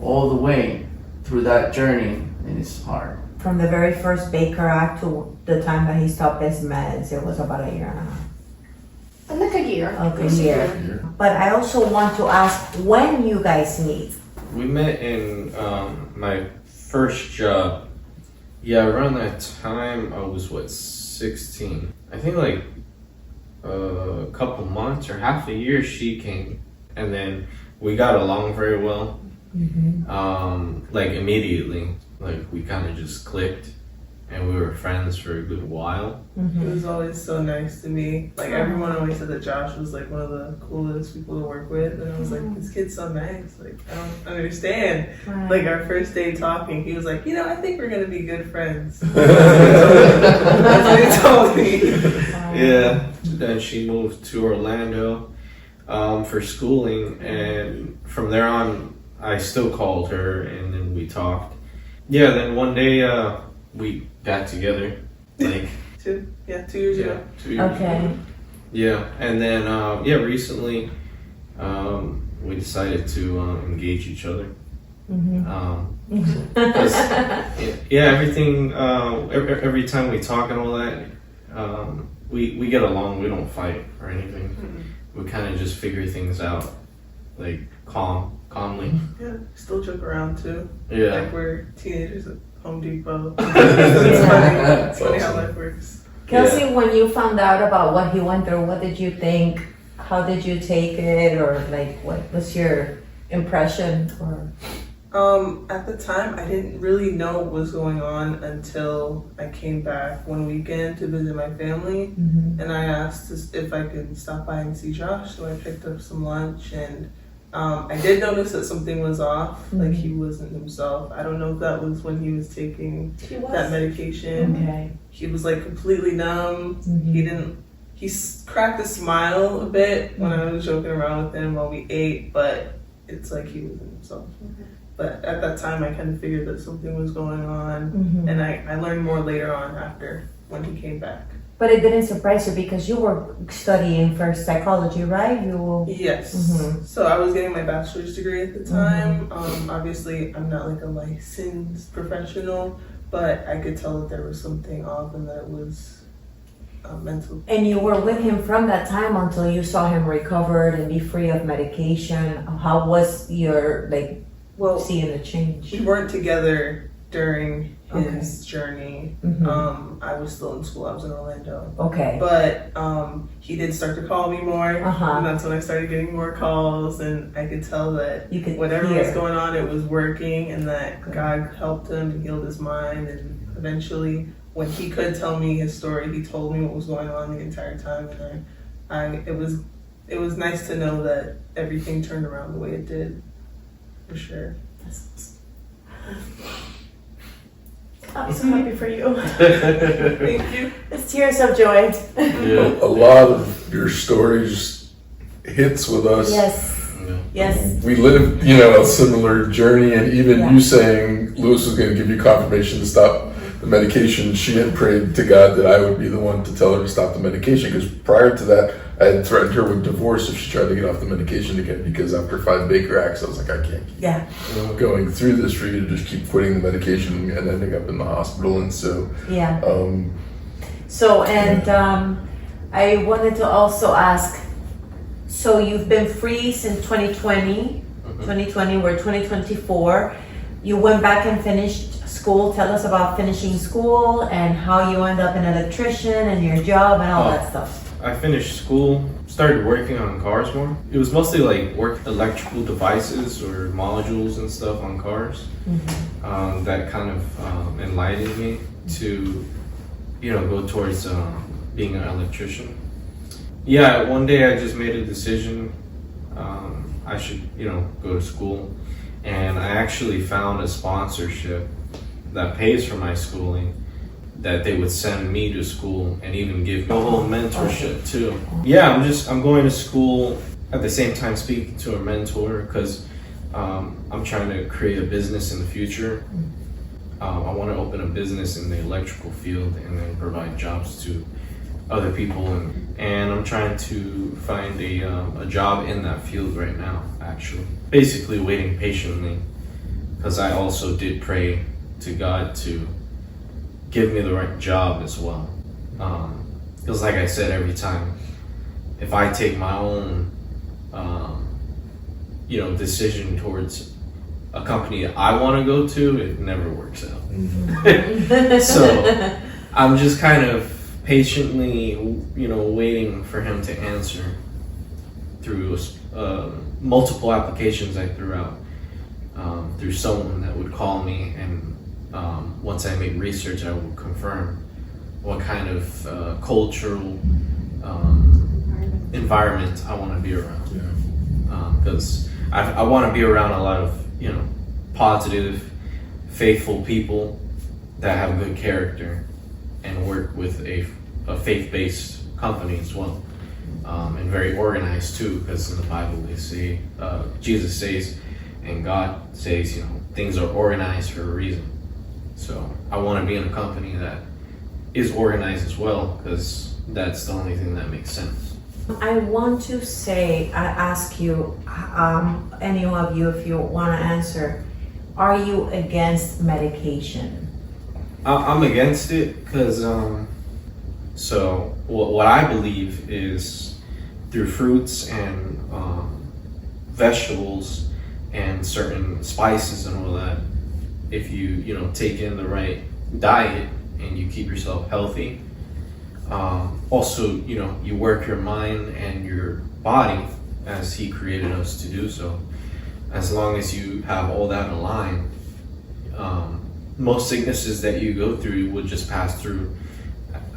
all the way through that journey, and it's hard. From the very first Baker Act to the time that he stopped his meds, it was about a year and a half. Like a year. Okay, a year. But I also want to ask when you guys meet. We met in my first job. Yeah, around that time I was 16. I think like a couple months or half a year she came, and then we got along very well. Like immediately, like we kind of just clicked, and we were friends for a good while. It was always so nice to me. Like, everyone always said that Josh was like one of the coolest people to work with, and I was like, this kid's so nice. Like, I don't understand. Like, our first day talking, he was like, I think we're gonna be good friends. That's what he told me. Yeah. Then she moved to Orlando for schooling, and from there on I still called her, and then we talked. Yeah, then one day we got together, like 2 years ago. 2 years Okay. ago. Yeah, and then recently we decided to engage each other. Everything. Every time we talk and all that, we get along. We don't fight or anything. We kind of just figure things out, like calmly. Yeah, still joke around too. Yeah. Like, we're teenagers at Home Depot. It's funny how life works. Kelsey, when you found out about what he went through, what did you think? How did you take it? Or like, what was your impression? Or At the time, I didn't really know what was going on until I came back one weekend to visit my family, and I asked if I could stop by and see Josh. So I picked up some lunch, and I did notice that something was off. Like, he wasn't himself. I don't know if that was when he was taking that medication. Okay. He was like completely numb. He cracked a smile a bit when I was joking around with him while we ate, but it's like he was in himself. But at that time, I kind of figured that something was going on, and I learned more later on after when he came back. But it didn't surprise you because you were studying for psychology, right? Yes. So I was getting my bachelor's degree at the time. Obviously, I'm not like a licensed professional, but I could tell that there was something off and that it was mental. And you were with him from that time until you saw him recovered and be free of medication. How was your seeing the change? We weren't together during his journey. I was still in school. I was in Orlando. Okay. But he did start to call me more, and that's when I started getting more calls, and I could tell that whatever was going on, it was working, and that God helped him to heal his mind. And eventually, when he could tell me his story, he told me what was going on the entire time, and it was nice to know that everything turned around the way it did, for sure. I'm so happy for you. Thank you. It's tears of joy. A lot of your stories hits with us. Yes. Yes. We lived, a similar journey, and even you saying Lewis was going to give you confirmation to stop the medication. She had prayed to God that I would be the one to tell her to stop the medication, because prior to that, I had threatened her with divorce if she tried to get off the medication again, because after 5 Baker Acts, I was like, I can't keep going through this for you to just keep quitting the medication and ending up in the hospital. And so, I wanted to also ask, so you've been free since 2020, 2020, we're 2024. You went back and finished school. Tell us about finishing school and how you end up an electrician and your job and all that stuff. I finished school, started working on cars more. It was mostly like electrical devices or modules and stuff on cars. That kind of enlightened me to, go towards being an electrician. Yeah, one day I just made a decision. I should, go to school. And I actually found a sponsorship that pays for my schooling, that they would send me to school and even give me a whole mentorship too. Yeah, I'm going to school at the same time speaking to a mentor, because I'm trying to create a business in the future. I want to open a business in the electrical field and then provide jobs to other people, and I'm trying to find a job in that field right now, actually. Basically waiting patiently, because I also did pray to God to give me the right job as well. Because like I said, every time, if I take my own, decision towards a company that I want to go to, it never works out. So I'm just kind of patiently, waiting for him to answer through multiple applications I threw out, through someone that would call me, and once I make research, I will confirm what kind of cultural environment I want to be around. Because I want to be around a lot of, positive, faithful people that have good character, and work with a faith-based company as well, and very organized too, because in the Bible they say, Jesus says, and God says, things are organized for a reason. So I want to be in a company that is organized as well, because that's the only thing that makes sense. I want to ask you, any of you, if you want to answer, are you against medication? I'm against it because, so what I believe is through fruits and vegetables and certain spices and all that, if you take in the right diet and you keep yourself healthy, also you work your mind and your body as He created us to do so. As long as you have all that aligned, most sicknesses that you go through, you would just pass through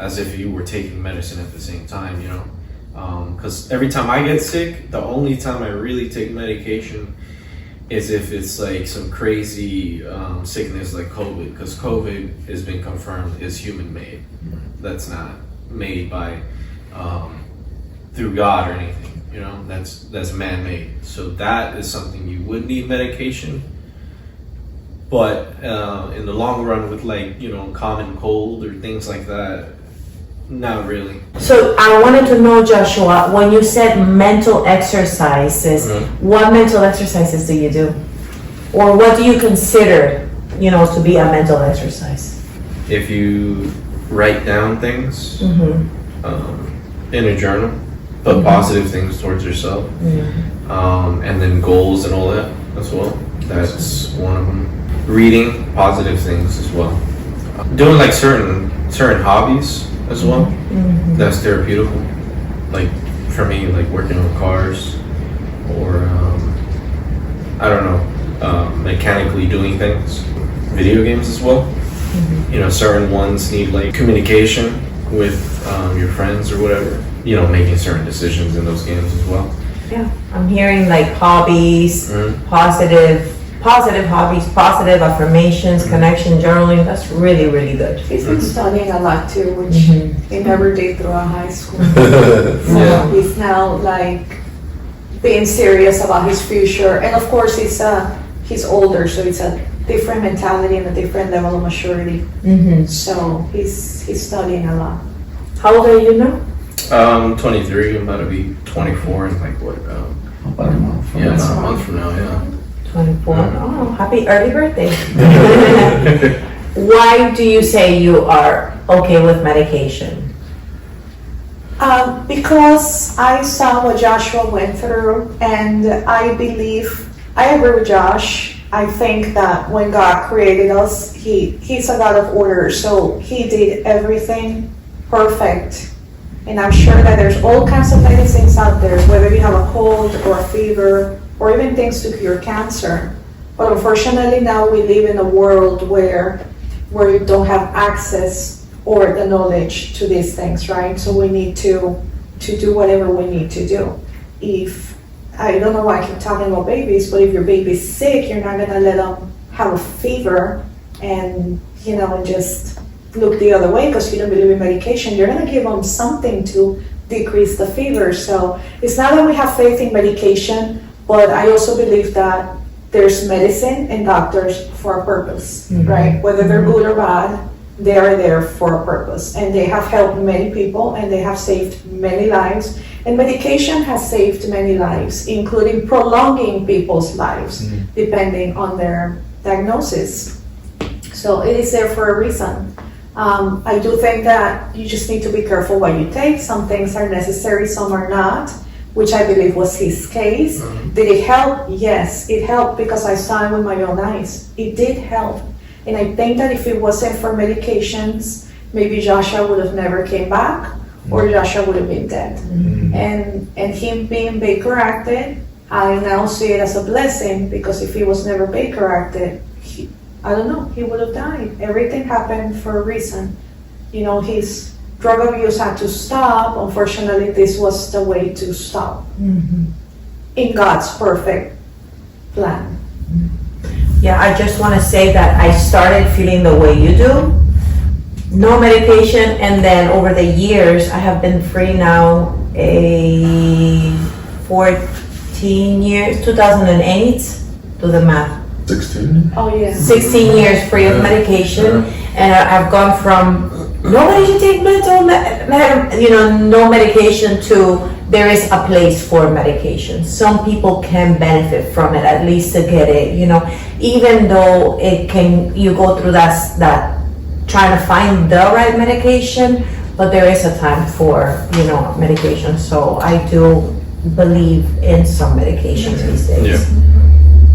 as if you were taking medicine at the same time, because every time I get sick, the only time I really take medication is if it's like some crazy sickness like COVID, because COVID has been confirmed is human made. That's not made by through God or anything. You know, that's man-made. So that is something you would need medication. But in the long run, with like, you know, common cold or things like that, not really. So I wanted to know, Joshua, when you said mental exercises, what mental exercises do you do? Or what do you consider, you know, to be a mental exercise? If you write down things in a journal, put positive things towards yourself, and then goals and all that as well. That's one of them. Reading positive things as well. Doing like certain hobbies as well. That's therapeutical. Like for me, like working on cars, or I don't know, mechanically doing things. Video games as well. You know, certain ones need like communication with your friends or whatever. You know, making certain decisions in those games as well. Yeah, I'm hearing like hobbies, positive hobbies, positive affirmations, connection journaling. That's really, really good. He's been studying a lot too, which he never did throughout high school. So he's now like being serious about his future, and of course he's older, so it's a different mentality and a different level of maturity. So he's studying a lot. How old are you now? 23. I'm about to be 24 in like what? About a month. Yeah, about a month from now. Yeah. 24. Oh, happy early birthday. Why do you say you are okay with medication? Because I saw what Joshua went through, and I agree with Josh. I think that when God created us, He's a God of order, so He did everything perfect. And I'm sure that there's all kinds of medicines out there, whether you have a cold or a fever, or even things to cure cancer. But unfortunately now we live in a world where you don't have access or the knowledge to these things, right? So we need to do whatever we need to do. If, I don't know why I keep talking about babies, but if your baby's sick, you're not gonna let them have a fever and, you know, and just look the other way because you don't believe in medication. You're gonna give them something to decrease the fever. So it's not that we have faith in medication, but I also believe that there's medicine and doctors for a purpose, right? Whether they're good or bad, they are there for a purpose. And they have helped many people, and they have saved many lives. And medication has saved many lives, including prolonging people's lives, depending on their diagnosis. So it is there for a reason. I do think that you just need to be careful what you take. Some things are necessary, some are not, which I believe was his case. Did it help? Yes, it helped because I saw it with my own eyes. It did help. And I think that if it wasn't for medications, maybe Joshua would have never came back, or Joshua would have been dead. And him being Baker acted, I now see it as a blessing, because if he was never Baker acted, I don't know, he would have died. Everything happened for a reason. You know, his drug abuse had to stop. Unfortunately, this was the way to stop in God's perfect plan. Yeah, I just want to say that I started feeling the way you do. No medication, and then over the years, I have been free now 14 years, 2008, do the math. 16? Oh, yeah. 16 years free of medication, and I've gone from nobody should take no medication to there is a place for medication. Some people can benefit from it, at least to get it, you know, even though you go through that trying to find the right medication, but there is a time for, you know, medication. So I do believe in some medications these days.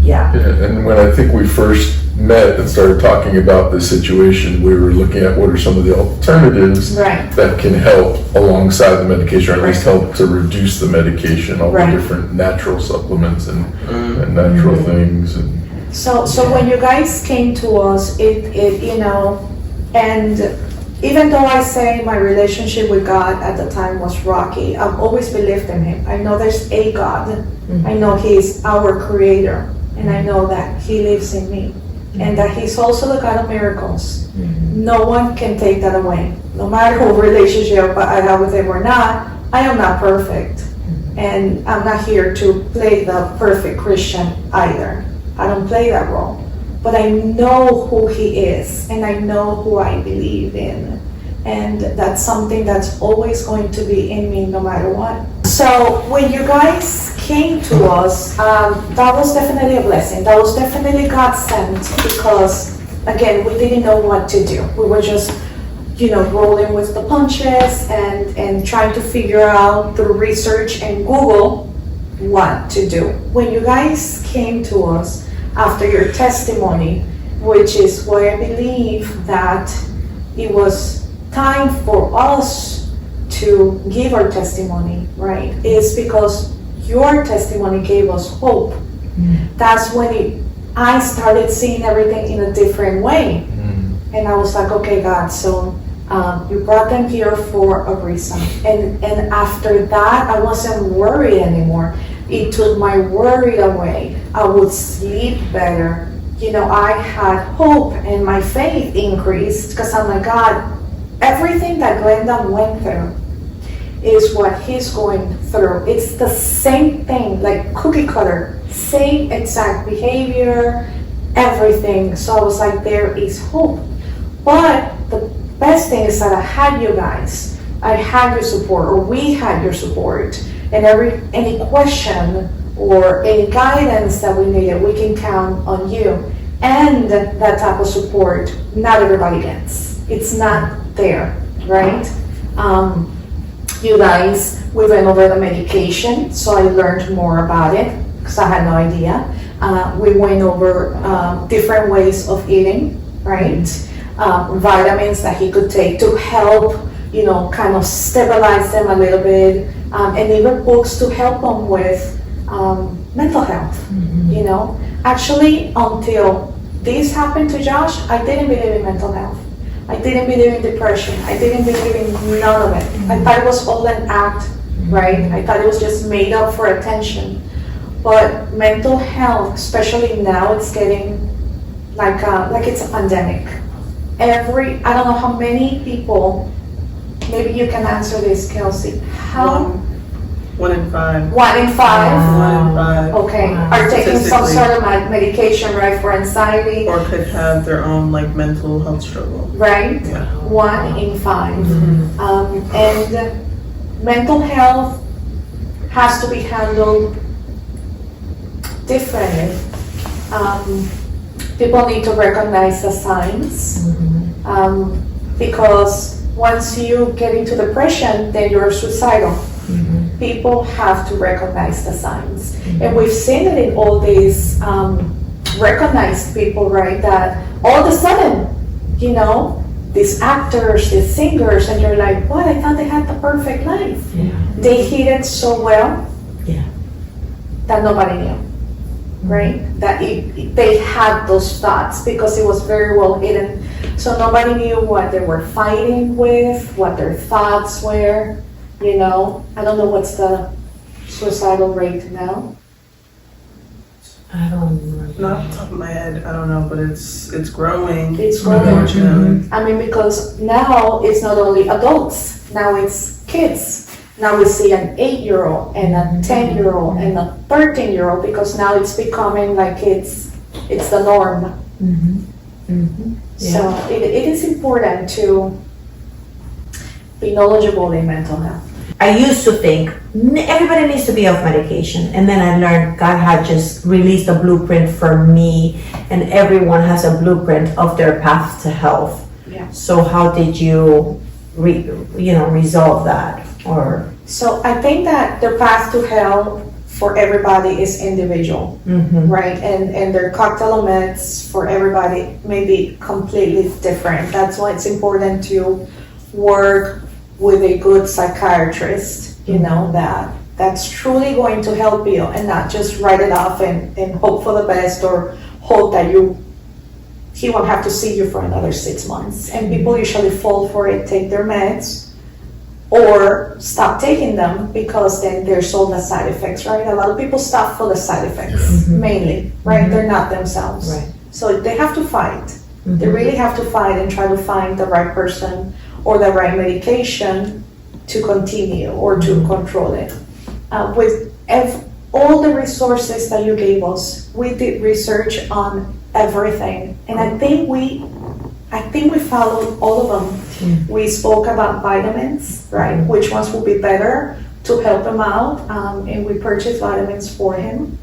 Yeah. And when I think we first met and started talking about this situation, we were looking at what are some of the alternatives that can help alongside the medication, or at least help to reduce the medication, all the different natural supplements and natural things. And So when you guys came to us, it you know, and even though I say my relationship with God at the time was rocky, I've always believed in Him. I know there's a God. I know He is our Creator, and I know that He lives in me, and that He's also the God of miracles. No one can take that away. No matter what relationship I have with Him or not, I am not perfect. And I'm not here to play the perfect Christian either. I don't play that role. But I know who he is, and I know who I believe in. And that's something that's always going to be in me no matter what. So when you guys came to us, that was definitely a blessing. That was definitely God sent, because again, we didn't know what to do. We were just, rolling with the punches and trying to figure out through research and Google what to do. When you guys came to us after your testimony, which is why I believe that it was time for us to give our testimony, right? It's because your testimony gave us hope. That's when I started seeing everything in a different way. And I was like, okay, God, so you brought them here for a reason. And after that, I wasn't worried anymore. It took my worry away. I would sleep better. I had hope, and my faith increased, because I'm like, God, everything that Glenda went through is what he's going through. It's the same thing, like cookie cutter, same exact behavior, everything. So I was like, there is hope. But the best thing is that I had you guys. I had your support, or we had your support. And any question or any guidance that we needed, we can count on you. And that type of support, not everybody gets. It's not there, right? You guys, we went over the medication, so I learned more about it, because I had no idea. We went over different ways of eating, right? Vitamins that he could take to help, kind of stabilize them a little bit, and even books to help them with mental health, Actually, until this happened to Josh, I didn't believe in mental health. I didn't believe in depression. I didn't believe in none of it. I thought it was all an act, right? I thought it was just made up for attention. But mental health, especially now, it's getting like it's a pandemic. I don't know how many people, maybe you can answer this, Kelsey. One in five. 1 in 5? 1 in 5. Okay, are taking some sort of medication, right, for anxiety? Or could have their own mental health struggle. Right? Yeah. 1 in 5. And mental health has to be handled differently. People need to recognize the signs, because once you get into depression, then you're suicidal. People have to recognize the signs. And we've seen it in all these recognized people, right, that all of a sudden, these actors, these singers, and you're like, what? I thought they had the perfect life. They hid it so well that nobody knew. Right? That they had those thoughts because it was very well hidden. So nobody knew what they were fighting with, what their thoughts were. I don't know what's the suicidal rate now. I don't remember. Not off the top of my head, I don't know, but it's growing. It's growing. Unfortunately. I mean, because now it's not only adults, now it's kids. Now we see an 8-year-old and a 10-year-old and a 13-year-old, because now it's becoming like it's the norm. So it is important to be knowledgeable in mental health. I used to think everybody needs to be off medication, and then I learned God had just released a blueprint for me, and everyone has a blueprint of their path to health. Yeah. So how did you, resolve that? So I think that the path to health for everybody is individual, right? And their cocktail of meds for everybody may be completely different. That's why it's important to work with a good psychiatrist, that's truly going to help you, and not just write it off and hope for the best, or hope that he won't have to see you for another 6 months. And people usually fall for it, take their meds, or stop taking them, because then there's all the side effects, right? A lot of people stop for the side effects, mainly, right? They're not themselves. Right. So they have to fight. They really have to fight and try to find the right person or the right medication to continue or to control it. with all the resources that you gave us. We did research on everything, and I think we followed all of them. We spoke about vitamins, right? Which ones would be better to help him out, and we purchased vitamins for him.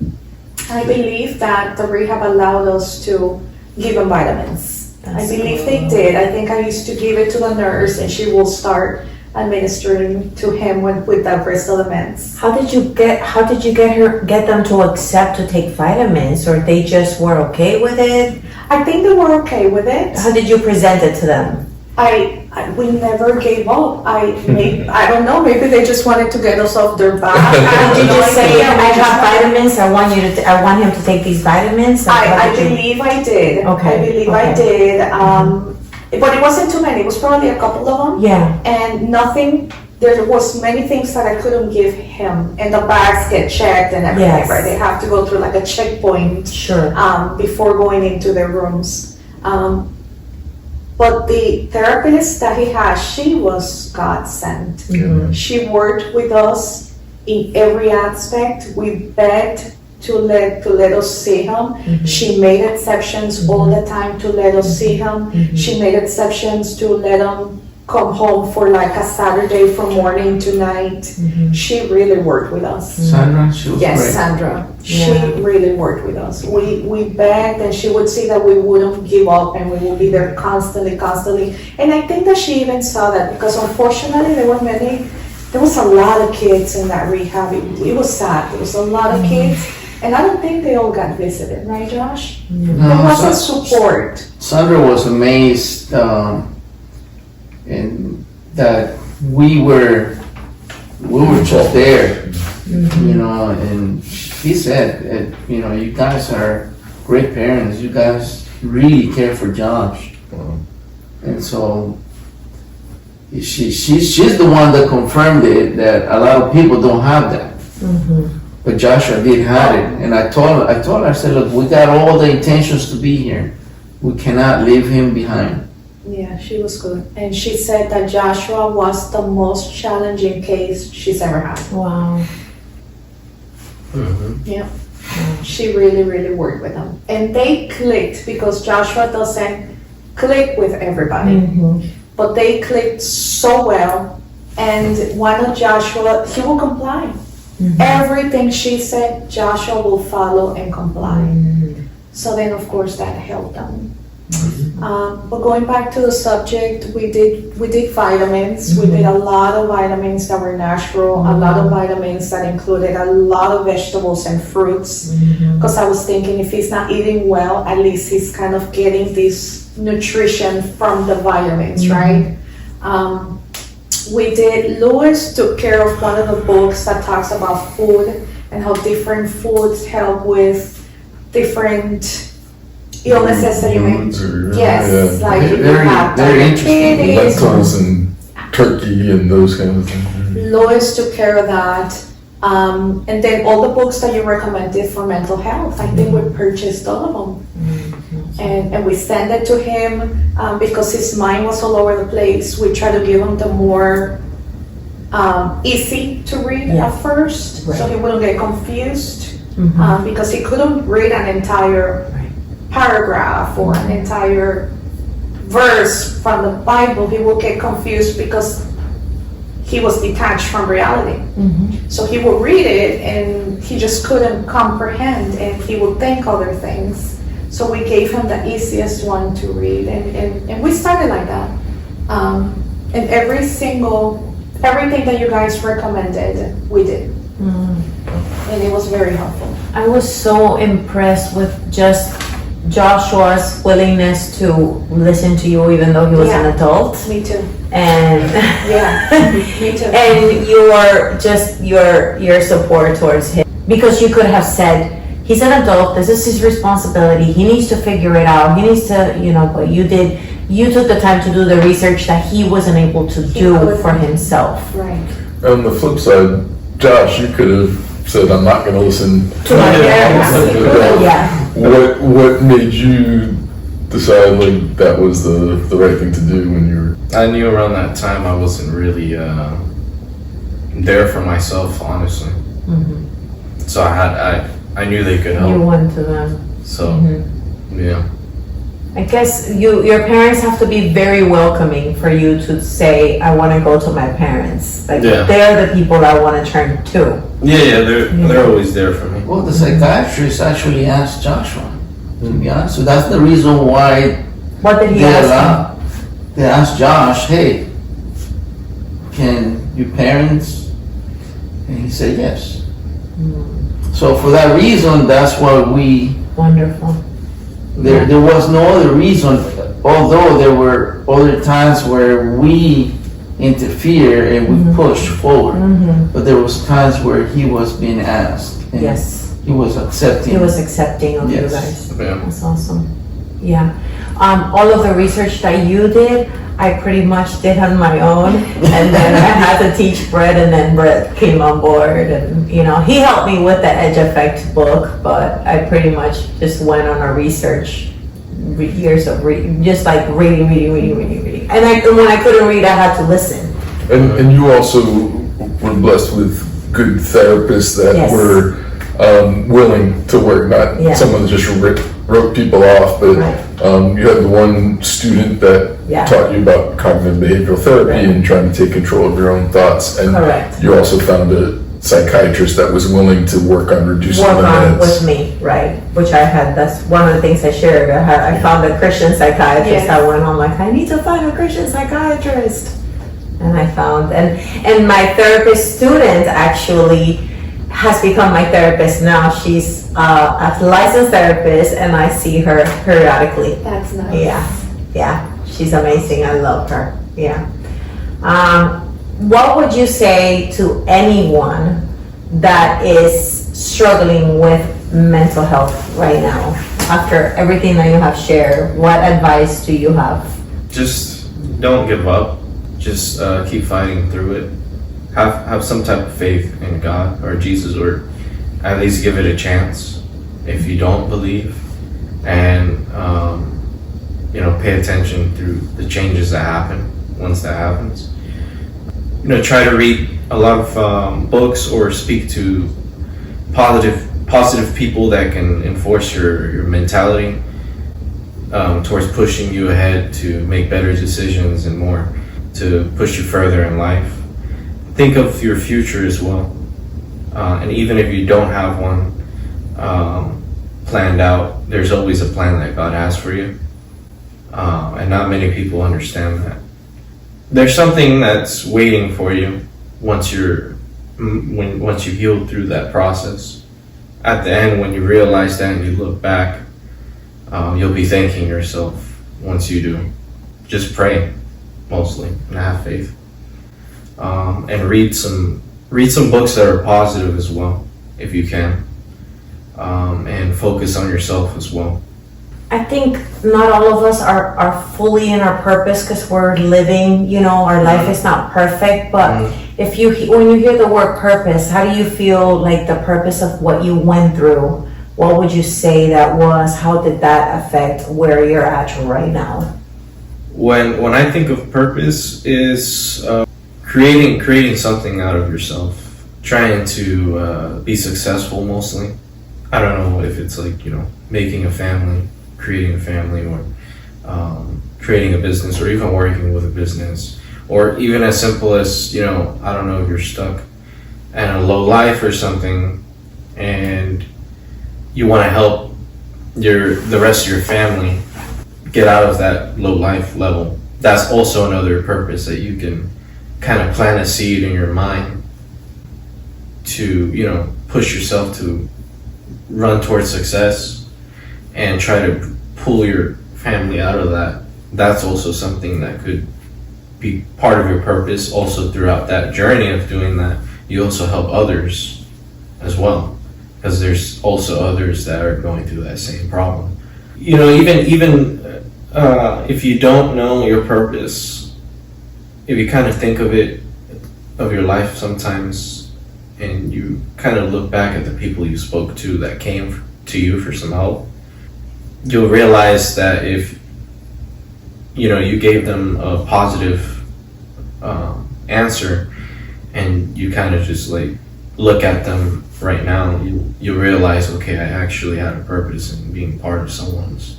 I believe that the rehab allowed us to give him vitamins. I believe they did. I think I used to give it to the nurse, and she will start administering to him with the rest of the meds. How did you get them to accept to take vitamins, or they just were okay with it? I think they were okay with it. How did you present it to them? We never gave up. I don't know, maybe they just wanted to get us off their back. Did you say, I have vitamins, I want him to take these vitamins? I believe I did. Okay. I believe I did. But it wasn't too many. It was probably a couple of them. Yeah. And nothing, there was many things that I couldn't give him. And the bags get checked and everything, Yes. right? They have to go through like a checkpoint. Sure. Before going into their rooms. But the therapist that he has, she was God sent. Mhm. She worked with us in every aspect. We begged to let us see him. She made exceptions all the time to let us see him. She made exceptions to let him come home for like a Saturday from morning to night. She really worked with us. Sandra, she was Yes, great. Sandra. Yeah. She really worked with us. We begged, and she would see that we wouldn't give up, and we would be there constantly. And I think that she even saw that, because unfortunately there was a lot of kids in that rehab. It was sad. There was a lot of kids, and I don't think they all got visited, right, Josh? There wasn't support. Sandra was amazed and that we were just there, you know, and he said, you know, you guys are great parents, you guys really care for Josh. And so she's the one that confirmed it, that a lot of people don't have that. But Joshua did have it, and I told her, I said, look, we got all the intentions to be here. We cannot leave him behind. Yeah, she was good. And she said that Joshua was the most challenging case she's ever had. Wow. Yeah. She really, really worked with him. And they clicked, because Joshua doesn't click with everybody. But they clicked so well. And one of Joshua, he will comply. Everything she said, Joshua will follow and comply. So then, of course, that helped them. But going back to the subject, we did vitamins. We did a lot of vitamins that were natural, a lot of vitamins that included a lot of vegetables and fruits. Because I was thinking, if he's not eating well, at least he's kind of getting this nutrition from the vitamins, right? Lewis took care of one of the books that talks about food and how different foods help with different illnesses that you may. Yes, like you have very interesting. diabetes. Lentils and turkey and those kind of things. Lois took care of that. And then all the books that you recommended for mental health, I think we purchased all of them. And we sent it to him because his mind was all over the place. We try to give him the more easy to read at first, so he wouldn't get confused, because he couldn't read an entire paragraph or an entire verse from the Bible. He would get confused because he was detached from reality. So he would read it and he just couldn't comprehend, and he would think other things. So we gave him the easiest one to read, and we started like that. And everything that you guys recommended, we did. And it was very helpful. I was so impressed with just Joshua's willingness to listen to you, even though he was an adult. Me too. And me too. And your support towards him, because you could have said, he's an adult, this is his responsibility, he needs to figure it out, he needs to, but you took the time to do the research that he wasn't able to do for himself. Right. On the flip side, Josh, you could have said, I'm not going to listen To my parents. Yeah. What made you decide like that was the right thing to do when you were? I knew around that time I wasn't really there for myself, honestly. So I knew they could help. You went to them. So yeah. I guess your parents have to be very welcoming for you to say, I want to go to my parents. Like, they're the people I want to turn to. Yeah, they're always there for me. Well, the psychiatrist actually asked Joshua, to be honest. So that's the reason why What did he ask him? they asked Josh, hey, can your parents? And he said yes. So for that reason, that's why we... Wonderful. There was no other reason, although there were other times where we interfere and we push forward. But there was times where he was being asked. And Yes. He was accepting. He was accepting of you Yes. guys. Yeah. That's awesome. Yeah. All of the research that you did, I pretty much did on my own. And then I had to teach Brett, and then Brett came on board. And, he helped me with the Edge Effect book, but I pretty much just went on a research, years of reading, just like reading. And when I couldn't read, I had to listen. And you also were blessed with good therapists that Yes. were willing to work, not someone that just wrote people off, but Right. You had the one student that taught you about cognitive behavioral therapy and trying to take control of your own thoughts. And Correct. you also found a psychiatrist that was willing to work on reducing Work the on meds. with me, right? Which I had. That's one of the things I shared. I found a Christian psychiatrist. Yes. I went on like, I need to find a Christian psychiatrist, and I found and my therapist student actually has become my therapist now. She's a licensed therapist, and I see her periodically. That's nice. Yeah, she's amazing. I love her. Yeah. What would you say to anyone that is struggling with mental health right now? After everything that you have shared, what advice do you have? Just don't give up. Just keep fighting through it. Have some type of faith in God or Jesus, or at least give it a chance if you don't believe, and pay attention through the changes that happen once that happens. Try to read a lot of books or speak to positive people that can enforce your mentality towards pushing you ahead to make better decisions and more to push you further in life. Think of your future as well, and even if you don't have one planned out, there's always a plan that God has for you, and not many people understand that. There's something that's waiting for you once you've healed through that process. At the end, when you realize that and you look back, you'll be thanking yourself once you do. Just pray, mostly, and have faith. And read some books that are positive as well, if you can, and focus on yourself as well. I think not all of us are fully in our purpose because we're living, our life is not perfect, but when you hear the word purpose, how do you feel like the purpose of what you went through? What would you say that was? How did that affect where you're at right now? When I think of purpose is creating something out of yourself, trying to be successful mostly. I don't know if it's like, making a family, creating a family, or creating a business, or even working with a business, or even as simple as, I don't know, if you're stuck in a low life or something and you want to help the rest of your family get out of that low life level. That's also another purpose, that you can kind of plant a seed in your mind to, push yourself to run towards success and try to pull your family out of that. That's also something that could be part of your purpose. Also, throughout that journey of doing that, you also help others as well, because there's also others that are going through that same problem. Even if you don't know your purpose, if you kind of think of your life sometimes, and you kind of look back at the people you spoke to that came to you for some help, you'll realize that if you gave them a positive answer, and you kind of just like look at them right now, you realize, okay, I actually had a purpose in being part of someone's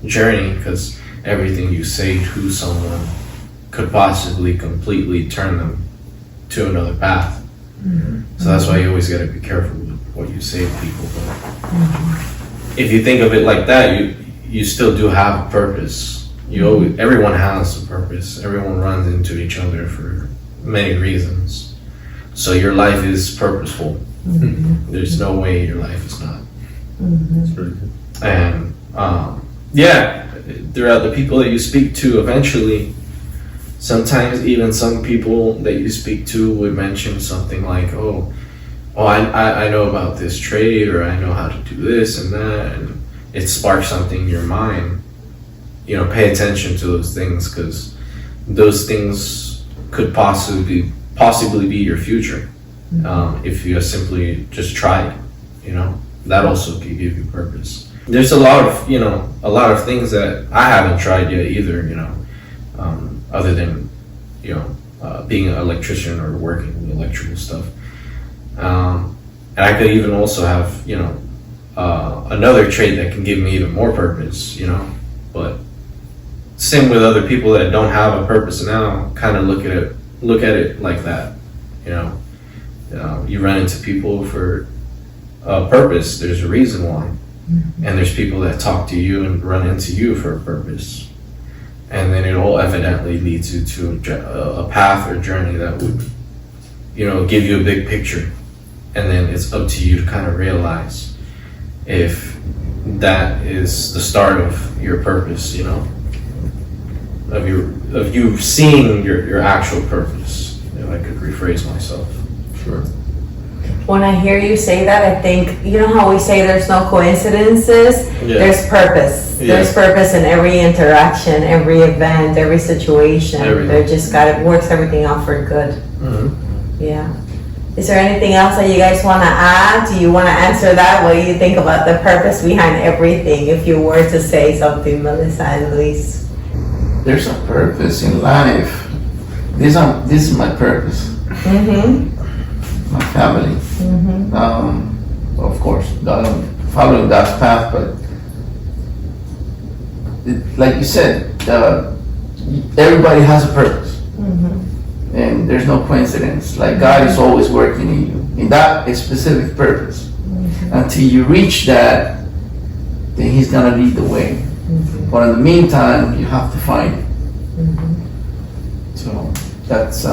journey, because everything you say to someone could possibly completely turn them to another path. So that's why you always got to be careful with what you say to people. But if you think of it like that, you still do have a purpose. Everyone has a purpose. Everyone runs into each other for many reasons. So your life is purposeful. There's no way your life is not. That's very good. And throughout the people that you speak to, eventually, sometimes even some people that you speak to would mention something like, I know about this trade, or I know how to do this and that, and it sparks something in your mind. Pay attention to those things, because those things could possibly be your future. If you simply just try it, that also could give you purpose. There's a lot of things that I haven't tried yet either, other than, being an electrician or working with electrical stuff. And I could even also have, another trade that can give me even more purpose, but same with other people that don't have a purpose now, kind of look at it like that, you run into people for a purpose. There's a reason why. And there's people that talk to you and run into you for a purpose. And then it all evidently leads you to a path or journey that would, give you a big picture. And then it's up to you to kind of realize if that is the start of your purpose, of you seeing your actual purpose, if I could rephrase myself. Sure. When I hear you say that, I think, how we say there's no coincidences? Yeah. There's purpose. Yeah. There's purpose in every interaction, every event, every situation. They just works everything out for good. Yeah. Is there anything else that you guys want to add? Do you want to answer that? What do you think about the purpose behind everything? If you were to say something, Melissa and Luis. There's a purpose in life. This is my purpose. My family. Of course, following God's path, but like you said, everybody has a purpose. And there's no coincidence. Like God is always working in you, in that specific purpose. Until you reach that, then He's gonna lead the way. But in the meantime, you have to find it. So that's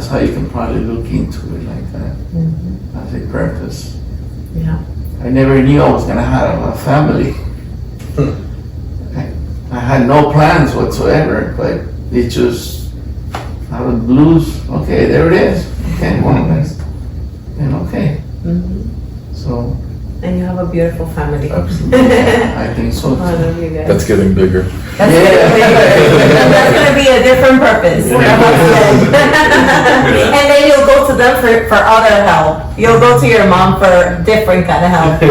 how you can probably look into it like that. As a purpose. Yeah. I never knew I was gonna have a family. I had no plans whatsoever, but it just out of the blues. Okay, there it is. Okay, well, okay. So. And you have a beautiful family. Absolutely. I think so too. I love you guys. That's getting bigger. That's gonna be a different purpose. And then you'll go to them for other help. You'll go to your mom for different kind of help.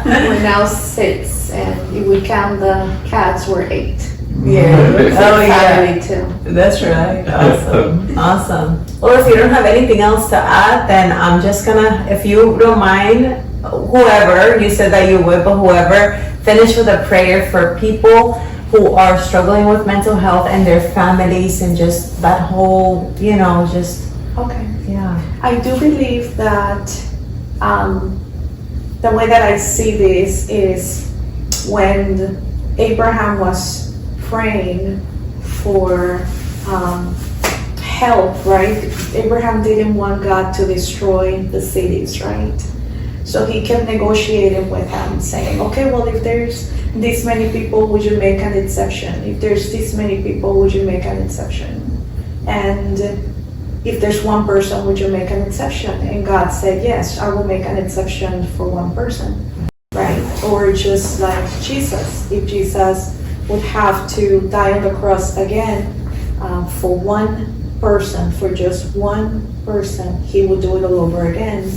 We're now 6, and if we count the cats, we're 8. Yeah. Oh yeah. Family too. That's right. Awesome. Awesome. Well, if you don't have anything else to add, then I'm just gonna, if you don't mind, whoever, you said that you would, but whoever, finish with a prayer for people who are struggling with mental health and their families and just that whole, just. Okay. Yeah. I do believe that the way that I see this is when Abraham was praying for help, right? Abraham didn't want God to destroy the cities, right? So he kept negotiating with him, saying, okay, well, if there's this many people, would you make an exception? If there's this many people, would you make an exception? And if there's one person, would you make an exception? And God said, yes, I will make an exception for one person, right? Or just like Jesus, if Jesus would have to die on the cross again for one person, for just one person, He would do it all over again.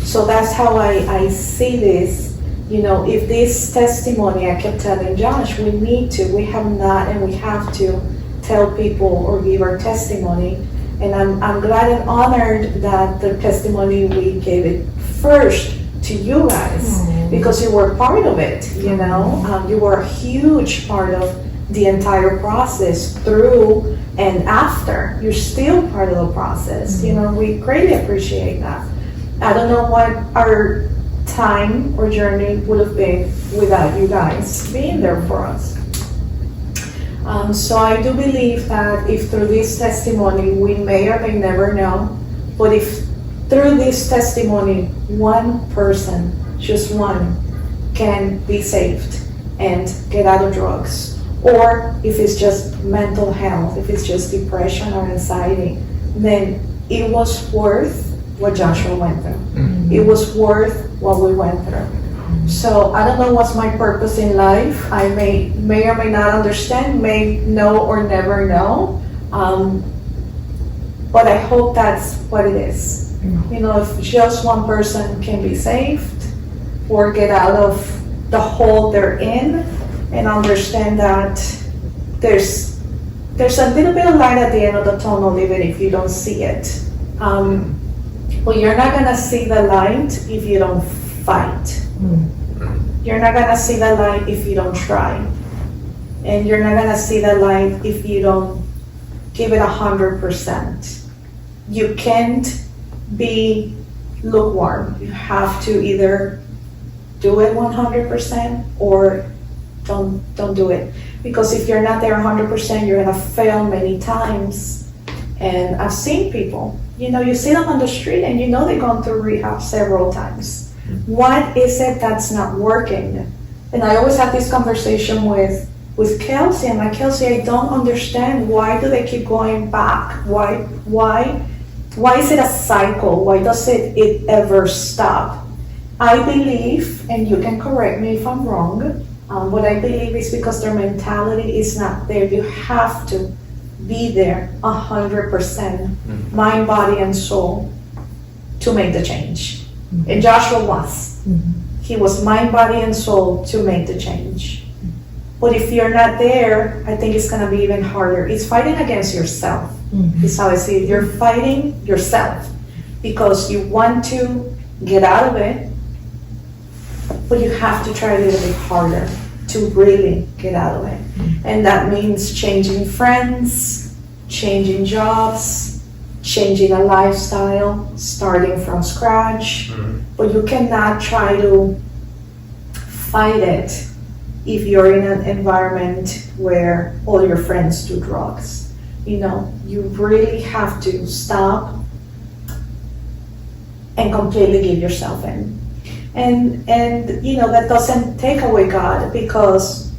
So that's how I see this. If this testimony, I kept telling Josh, we have to tell people or give our testimony. And I'm glad and honored that the testimony we gave it first to you guys, because you were part of it, you know. You were a huge part of the entire process, through and after. You're still part of the process, you know. We greatly appreciate that. I don't know what our time or journey would have been without you guys being there for us. So I do believe that if through this testimony, we may or may never know, but if through this testimony, one person, just one, can be saved and get out of drugs, or if it's just mental health, if it's just depression or anxiety, then it was worth what Joshua went through. It was worth what we went through. So I don't know what's my purpose in life. I may or may not understand, may know or never know, but I hope that's what it is. You know, if just one person can be saved or get out of the hole they're in and understand that there's a little bit of light at the end of the tunnel, even if you don't see it. But you're not gonna see the light if you don't fight. You're not gonna see the light if you don't try. And you're not gonna see the light if you don't give it 100%. You can't be lukewarm. You have to either do it 100% or don't do it. Because if you're not there 100%, you're gonna fail many times. And I've seen people, you know, you see them on the street and you know they've gone through rehab several times. What is it that's not working? And I always have this conversation with Kelsey. I'm like, Kelsey, I don't understand. Why do they keep going back? Why is it a cycle? Why does it ever stop? I believe, and you can correct me if I'm wrong, what I believe is because their mentality is not there. You have to be there 100%, mind, body, and soul, to make the change. And Joshua was. He was mind, body, and soul to make the change. But if you're not there, I think it's gonna be even harder. It's fighting against yourself. Is how I see it. You're fighting yourself because you want to get out of it, but you have to try a little bit harder to really get out of it. And that means changing friends, changing jobs, changing a lifestyle, starting from scratch. But you cannot try to fight it if you're in an environment where all your friends do drugs. You know, you really have to stop and completely give yourself in. And you know, that doesn't take away God, because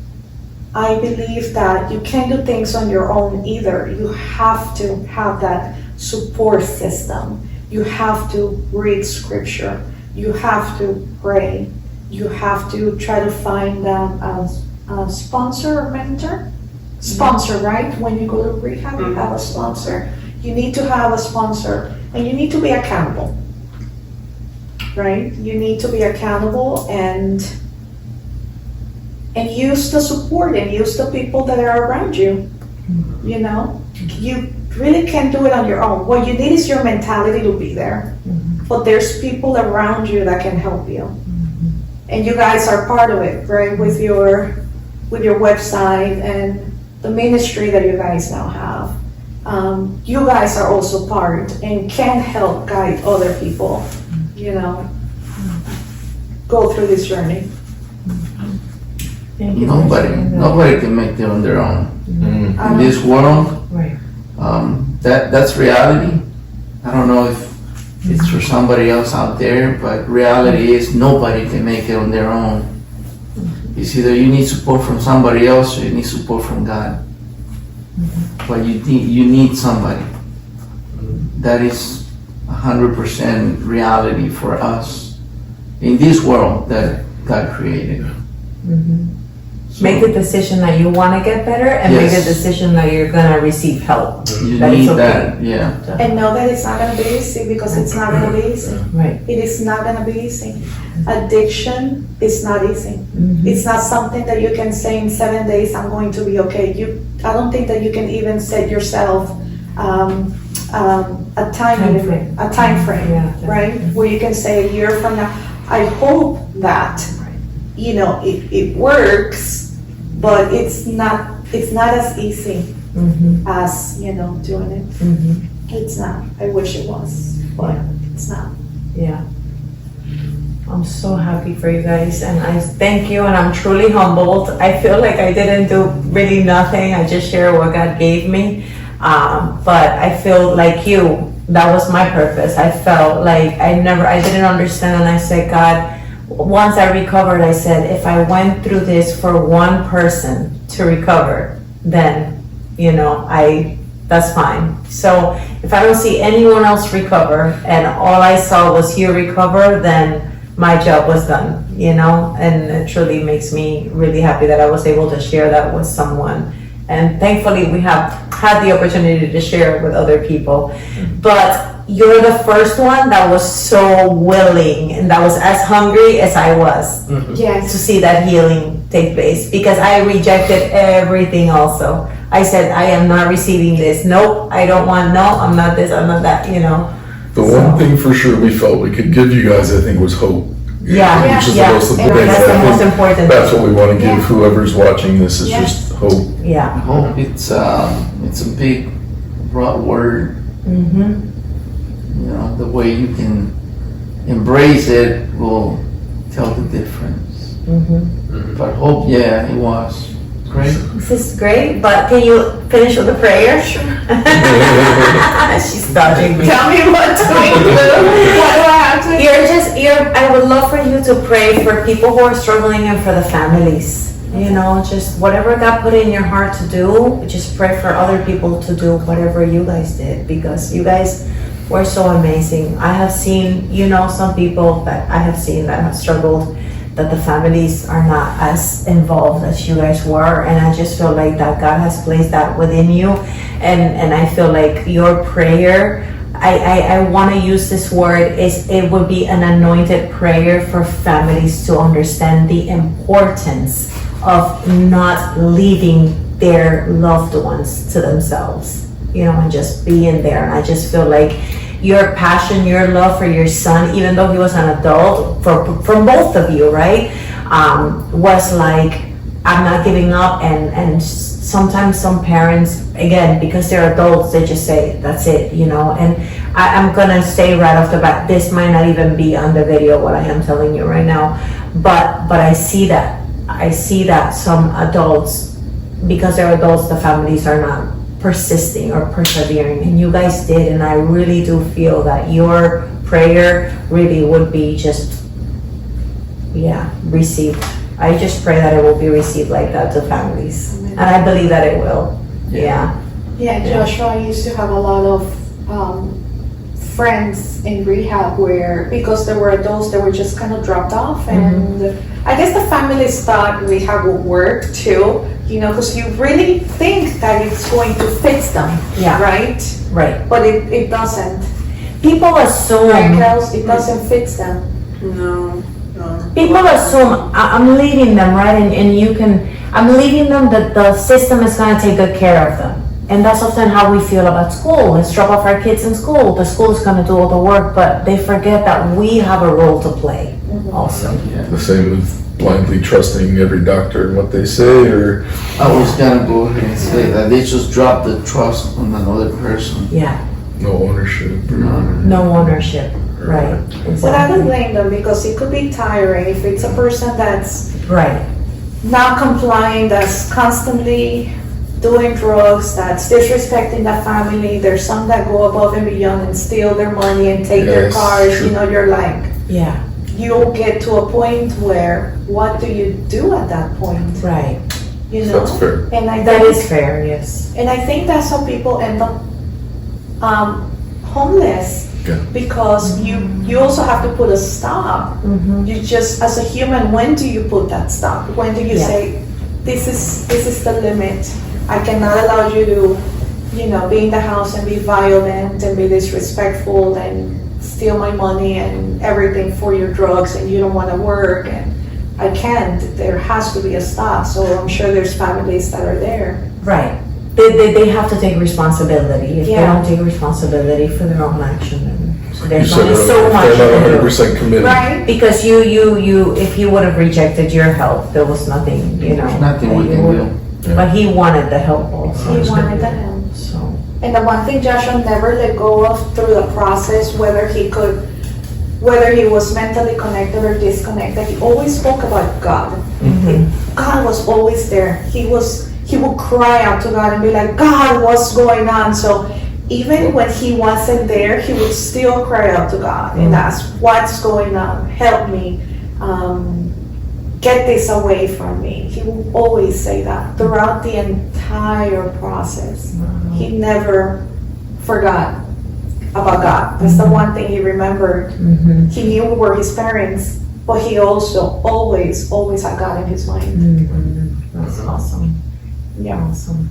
I believe that you can't do things on your own either. You have to have that support system. You have to read scripture. You have to pray. You have to try to find a sponsor or mentor. Sponsor, right? When you go to rehab, you have a sponsor. You need to have a sponsor, and you need to be accountable, right? You need to be accountable and use the support and use the people that are around you. You know, you really can't do it on your own. What you need is your mentality to be there, but there's people around you that can help you, and you guys are part of it, right? With your website and the ministry that you guys now have. You guys are also part and can help guide other people, you know, go through this journey. Nobody can make it on their own. In this world, Right. That's reality. I don't know if it's for somebody else out there, but reality is nobody can make it on their own. It's either you need support from somebody else or you need support from God. But you need somebody. That is 100% reality for us in this world that God created. So, Make the decision that you want to get better, and Yes. make a decision that you're gonna receive help. you That is need okay. that, yeah. And know that it's not gonna be easy, because it's not gonna be easy. Right. It is not gonna be easy. Addiction is not easy. It's not something that you can say in 7 days, I'm going to be okay. I don't think that you can even set yourself a time limit, a time frame, right? Where you can say a year from now, I hope that, you know, it works, but it's not as easy as, you know, doing it. It's not. I wish it was, but it's not. Yeah. I'm so happy for you guys, and I thank you, and I'm truly humbled. I feel like I didn't do really nothing. I just shared what God gave me. But I feel like you, that was my purpose. I felt like I didn't understand, and I said, God, once I recovered, I said, if I went through this for one person to recover, then, you know, that's fine. So if I don't see anyone else recover, and all I saw was you recover, then my job was done, you know, and it truly makes me really happy that I was able to share that with someone. And thankfully we have had the opportunity to share it with other people. But you're the first one that was so willing and that was as hungry as I was Yes. to see that healing take place, because I rejected everything also. I said, I am not receiving this. Nope, I don't want, no, I'm not this, I'm not that, you know. The one thing for sure we felt we could give you guys, I think, was hope. Yeah, Which is yeah, the most important. that's the I most think important. That's what we want to give Yeah. whoever's watching this is Yeah. just hope. Yeah. Hope it's a big, broad word. You know, the way you can embrace it will tell the difference. But hope, yeah, it was great. This is great, but can you finish with a prayer? Sure. She's dodging me. Tell me what to include. What do I have to I would love for you to pray for people who are struggling and for the families. You know, just whatever God put in your heart to do, just pray for other people to do whatever you guys did, because you guys were so amazing. I have seen, you know, some people that I have seen that have struggled, that the families are not as involved as you guys were, and I just feel like that God has placed that within you, and I feel like your prayer, I want to use this word, it would be an anointed prayer for families to understand the importance of not leaving their loved ones to themselves, you know, and just being there. And I just feel like your passion, your love for your son, even though he was an adult, from both of you, right, was like, I'm not giving up. And sometimes some parents, again, because they're adults, they just say, that's it, you know. And I'm gonna say right off the bat, this might not even be on the video, what I am telling you right now, but I see that some adults, because they're adults, the families are not persisting or persevering, and you guys did, and I really do feel that your prayer really would be just, received. I just pray that it will be received like that to families. Amen. And I believe that it will. Yeah. Joshua, I used to have a lot of friends in rehab where, because there were adults that were just kind of dropped off, and I guess the families thought rehab would work too, you know, because you really think that it's going to fix them, right? Right. But it doesn't. People assume. Right, Kels? It doesn't fix them. No. People assume I'm leaving them, right? I'm leaving them that the system is going to take good care of them. And that's often how we feel about school. Let's drop off our kids in school. The school is going to do all the work, but they forget that we have a role to play also. The same with blindly trusting every doctor and what they say, or I was gonna go ahead and say that they just drop the trust on another person. Yeah. no ownership. No ownership, right. But I don't blame them, because it could be tiring if it's a person that's Right. not complying, that's constantly doing drugs, that's disrespecting the family. There's some that go above and beyond and steal their money and take their Yes, cars. true. You know, you're like, Yeah, you'll get to a point where, what do you do at that point? right. You know? That's fair. And I That think, is fair, yes. and I think that's how people end up homeless, Yeah. because you also have to put a stop. Mm-hmm. You just, as a human, when do you put that stop? When do you Yeah. say, this is the limit? I cannot allow you to, you know, be in the house and be violent and be disrespectful and steal my money and everything for your drugs, and you don't want to work, and I can't. There has to be a stop. So I'm sure there's families that are there. Right. they have to take responsibility. If Yeah. they don't take responsibility for their own action, then You there's said only so earlier, much if they're not to do. 100% committed. Right? Because if he would have rejected your help, there was nothing, you know. There's nothing that we you can would- do. But he wanted the help also. He wanted the help. So, And the one thing Joshua never let go of through the process, whether he was mentally connected or disconnected, he always spoke about God. God was always there. He would cry out to God and be like, God, what's going on? So even when he wasn't there, he would still cry out to God and ask, what's going on? Help me. Get this away from me. He would always say that throughout the entire process. He never forgot about God. That's the one thing he remembered. He knew we were his parents, but he also always had God in his mind. that's awesome. Yeah. Awesome.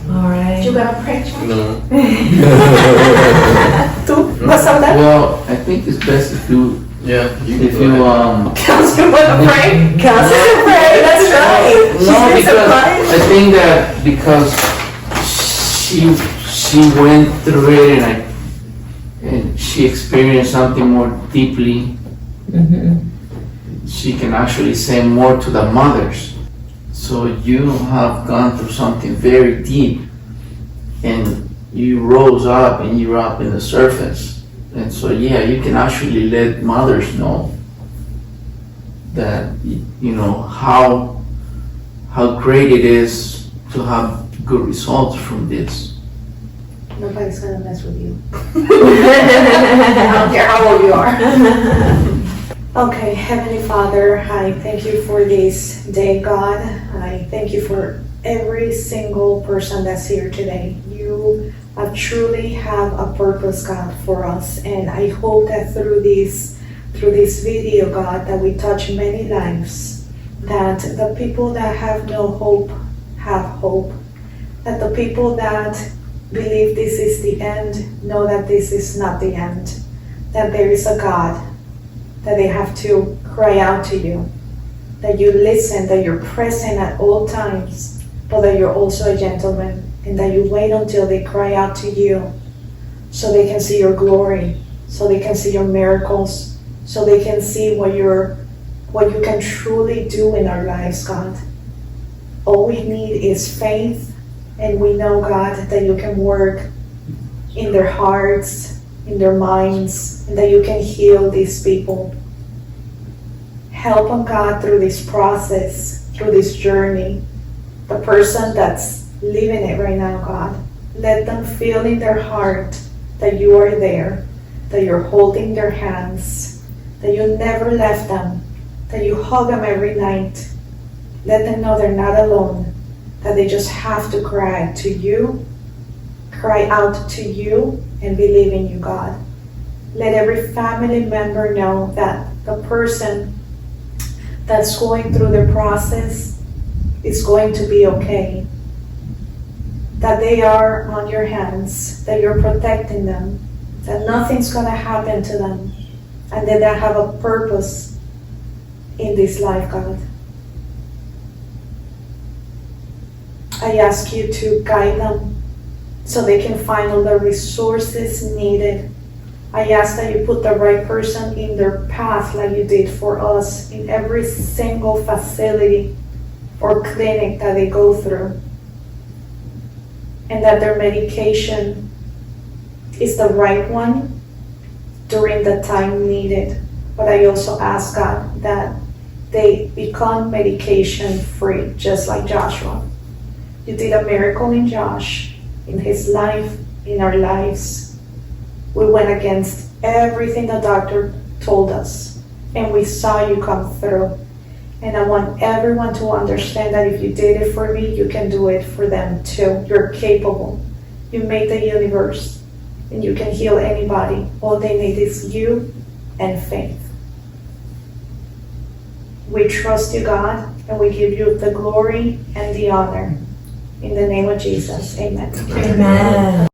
All right. You gonna pray, John? No. Tú? ¿Vas a hablar? Well, I think it's best if you Yeah. if you Council wanna pray? Council to pray, that's right. no, because I think that because she went through it and she experienced something more deeply, she can actually say more to the mothers. So you have gone through something very deep and you rose up and you're up in the surface. And so yeah, you can actually let mothers know that, you know, how great it is to have good results from this. Nobody's gonna mess with you. I don't care how old you are. Okay, Heavenly Father, I thank you for this day, God. I thank you for every single person that's here today. You truly have a purpose, God, for us. And I hope that through this video, God, that we touch many lives, that the people that have no hope have hope, that the people that believe this is the end know that this is not the end, that there is a God, that they have to cry out to you, that you listen, that you're present at all times, but that you're also a gentleman, and that you wait until they cry out to you so they can see your glory, so they can see your miracles, so they can see what you can truly do in our lives, God. All we need is faith, and we know, God, that you can work in their hearts, in their minds, and that you can heal these people. Help them, God, through this process, through this journey. The person that's living it right now, God, let them feel in their heart that you are there, that you're holding their hands, that you never left them, that you hug them every night. Let them know they're not alone, that they just have to cry to you, cry out to you, and believe in you, God. Let every family member know that the person that's going through the process is going to be okay, that they are on your hands, that you're protecting them, that nothing's going to happen to them, and that they have a purpose in this life, God. I ask you to guide them so they can find all the resources needed. I ask that you put the right person in their path like you did for us in every single facility or clinic that they go through, and that their medication is the right one during the time needed. But I also ask, God, that they become medication free, just like Joshua. You did a miracle in Josh, in his life, in our lives. We went against everything the doctor told us, and we saw you come through. And I want everyone to understand that if you did it for me, you can do it for them too. You're capable. You made the universe, and you can heal anybody. All they need is you and faith. We trust you, God, and we give you the glory and the honor. In the name of Jesus, amen. Amen.